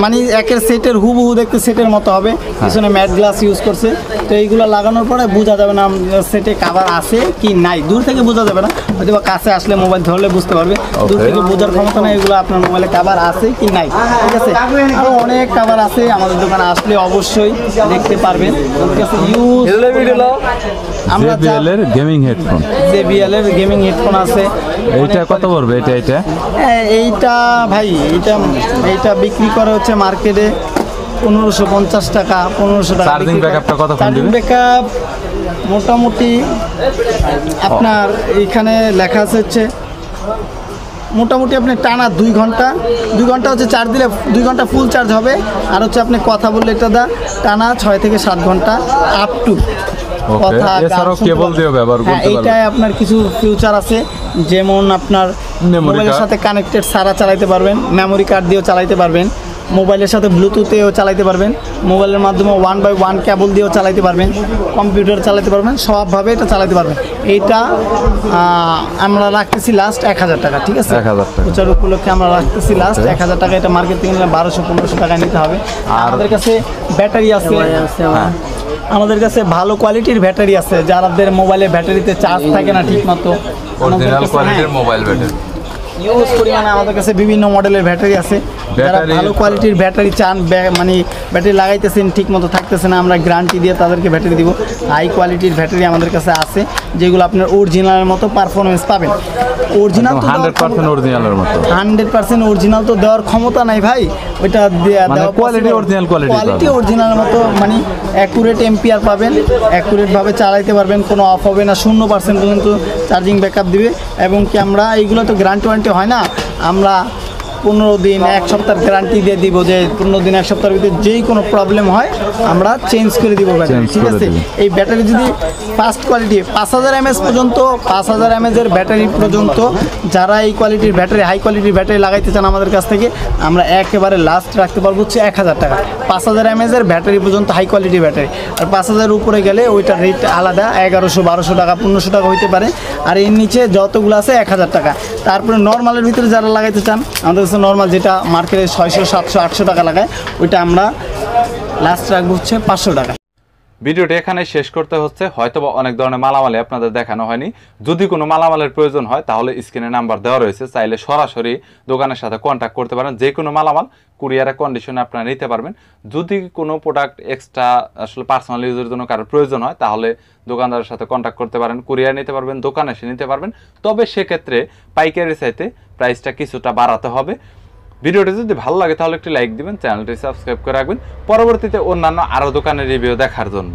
মানে একের সেটের হুবহু দেখতে সেটের মতো হবে, পিছনে ম্যাট গ্লাস ইউজ করছে। তো এইগুলো লাগানোর পরে বোঝা যাবে না সেটে কাভার আছে কি নাই, দূর থেকে বোঝা যাবে না, হয়তো বা কাছে আসলে মোবাইল ধরলে বুঝতে পারবে। দূর থেকে বোঝার ক্ষমতা নেই এগুলো আপনার মোবাইলে কাভার আছে কি নাই, ঠিক আছে? আরও অনেক কাভার আছে, আমাদের দোকানে আসলে অবশ্যই দেখতে পারবেন। আমাদের কাছে ইউজ আমরা JBL এর গেমিং হেডফোন। JBL এর গেমিং হেডফোন আছে। এইটা কত পড়বে? এটা এইটা ভাই এইটা বিক্রি করে হচ্ছে মার্কেটে 1550 টাকা, 1500 টাকা। Charging backup-টা কতক্ষণ চার্জিং দিবে? ব্যাকআপ মোটামুটি আপনার এইখানে লেখা আছে হচ্ছে মোটামুটি আপনি টানা 2 ঘন্টা হচ্ছে চার্জ দিলে 2 ঘন্টা ফুল চার্জ হবে। আর হচ্ছে আপনি কথা বললে এটা টানা 6 থেকে 7 ঘন্টা আপ টু। ওকে, এছাড়াও কেবল দিয়েও ব্যবহার করতে পারবেন। এইটায় আপনার কিছু ফিউচার আছে, যেমন আপনার Memory মোবাইলের card। সাথে কানেক্টেড সারা চালাতে পারবেন, মেমোরি কার্ড দিয়েও চালাতে পারবেন। মোবাইলের সাথে ব্লুটুথেও চালাতে পারবেন, মোবাইলের মাধ্যমে 1x1 কেবল দিয়েও চালাতে পারবেন, কম্পিউটার চালাতে পারবেন, সবভাবে এটা চালাতে পারবেন। এইটা আমরা রাখতেছি লাস্ট 1000 টাকা, ঠিক আছে? 1000 টাকা। প্রচার উপলক্ষে আমরা রাখতেছি লাস্ট 1000 টাকা। এটা মার্কেট থেকে নিলে 1200-1500 টাকা নিতে হবে। আর আমাদের কাছে ব্যাটারি আছে, আমাদের কাছে ভালো কোয়ালিটির ব্যাটারি আছে, যাদের মোবাইলের ব্যাটারিতে চার্জ থাকে না ঠিক মতো, অরিজিনাল কোয়ালিটির মোবাইল ব্যাটারি ইউজ করি। মানে আমাদের কাছে বিভিন্ন মডেলের ব্যাটারি আছে, যারা ভালো কোয়ালিটির ব্যাটারি চান, মানে ব্যাটারি লাগাইতেছেন ঠিক মতো থাকতেছে না, আমরা গ্যারান্টি দিয়ে তাদেরকে ব্যাটারি দিব। হাই কোয়ালিটির ব্যাটারি আমাদের কাছে আছে, যেগুলো আপনার অরিজিনালের মতো পারফরমেন্স পাবেন। অরিজিনাল তো 100% অরিজিনালের মতো, 100% অরিজিনাল তো দেওয়ার ক্ষমতা নাই ভাই, ওইটা কোয়ালিটি অরিজিনাল কোয়ালিটি অরিজিনালের মতো, মানে অ্যাকুরেট এম্পিয়ার পাবেন, অ্যাকুরেটভাবে চালাইতে পারবেন, কোনো অফ হবে না, 0% পর্যন্ত চার্জিং ব্যাকআপ দিবে। এবং কি আমরা এইগুলো তো গ্যারান্টি ওয়ারেন্টি হয় না, আমরা 15 দিন 1 সপ্তাহের গ্যারান্টি দিয়ে দিব, যে 15 দিন 1 সপ্তাহের ভিতরে যেই কোনো প্রবলেম হয় আমরা চেঞ্জ করে দিব ব্যাটারি, ঠিক আছে? এই ব্যাটারি যদি ফার্স্ট কোয়ালিটি 5000 mAh পর্যন্ত, 5000 mAh এর ব্যাটারি পর্যন্ত যারা এই কোয়ালিটির ব্যাটারি, হাই কোয়ালিটির ব্যাটারি লাগাইতে চান আমাদের কাছ থেকে, আমরা একেবারে লাস্ট রাখতে পারবো হচ্ছে 1000 টাকা। 5000 mAh এর ব্যাটারি পর্যন্ত হাই কোয়ালিটির ব্যাটারি, আর 5000 উপরে গেলে ওইটার রেট আলাদা, 1100-1200 টাকা 1500 টাকা হইতে পারে। আর এর নিচে যতগুলো আছে 1000 টাকা। তারপরে নর্মালের ভিতরে যারা লাগাইতে চান, আমাদের কাছে নর্মাল যেটা মার্কেটে 600, 700, 800 টাকা লাগায়, ওইটা আমরা লাস্ট রাখবো হচ্ছে 500 টাকা। ভিডিওটি এখানে শেষ করতে হচ্ছে, হয়তোবা অনেক ধরনের মালামালি আপনাদের দেখানো হয়নি। যদি কোনো মালামালের প্রয়োজন হয় তাহলে স্ক্রিনে নাম্বার দেওয়া রয়েছে, চাইলে সরাসরি দোকানের সাথে কন্ট্যাক্ট করতে পারেন। যে কোনো মালামাল কুরিয়ারের কন্ডিশনে আপনারা নিতে পারবেন। যদি কোনো প্রোডাক্ট এক্সট্রা আসলে পার্সোনাল ইউজের জন্য কারোর প্রয়োজন হয় তাহলে দোকানদারের সাথে কন্ট্যাক্ট করতে পারেন, কুরিয়ার নিতে পারবেন, দোকানে এসে নিতে পারবেন। তবে সেক্ষেত্রে পাইকারি চাইতে প্রাইসটা কিছুটা বাড়াতে হবে। ভিডিওটি যদি ভালো লাগে তাহলে একটি লাইক দিবেন, চ্যানেলটি সাবস্ক্রাইব করে রাখবেন পরবর্তীতে অন্যান্য আরও দোকানের রিভিউ দেখার জন্য।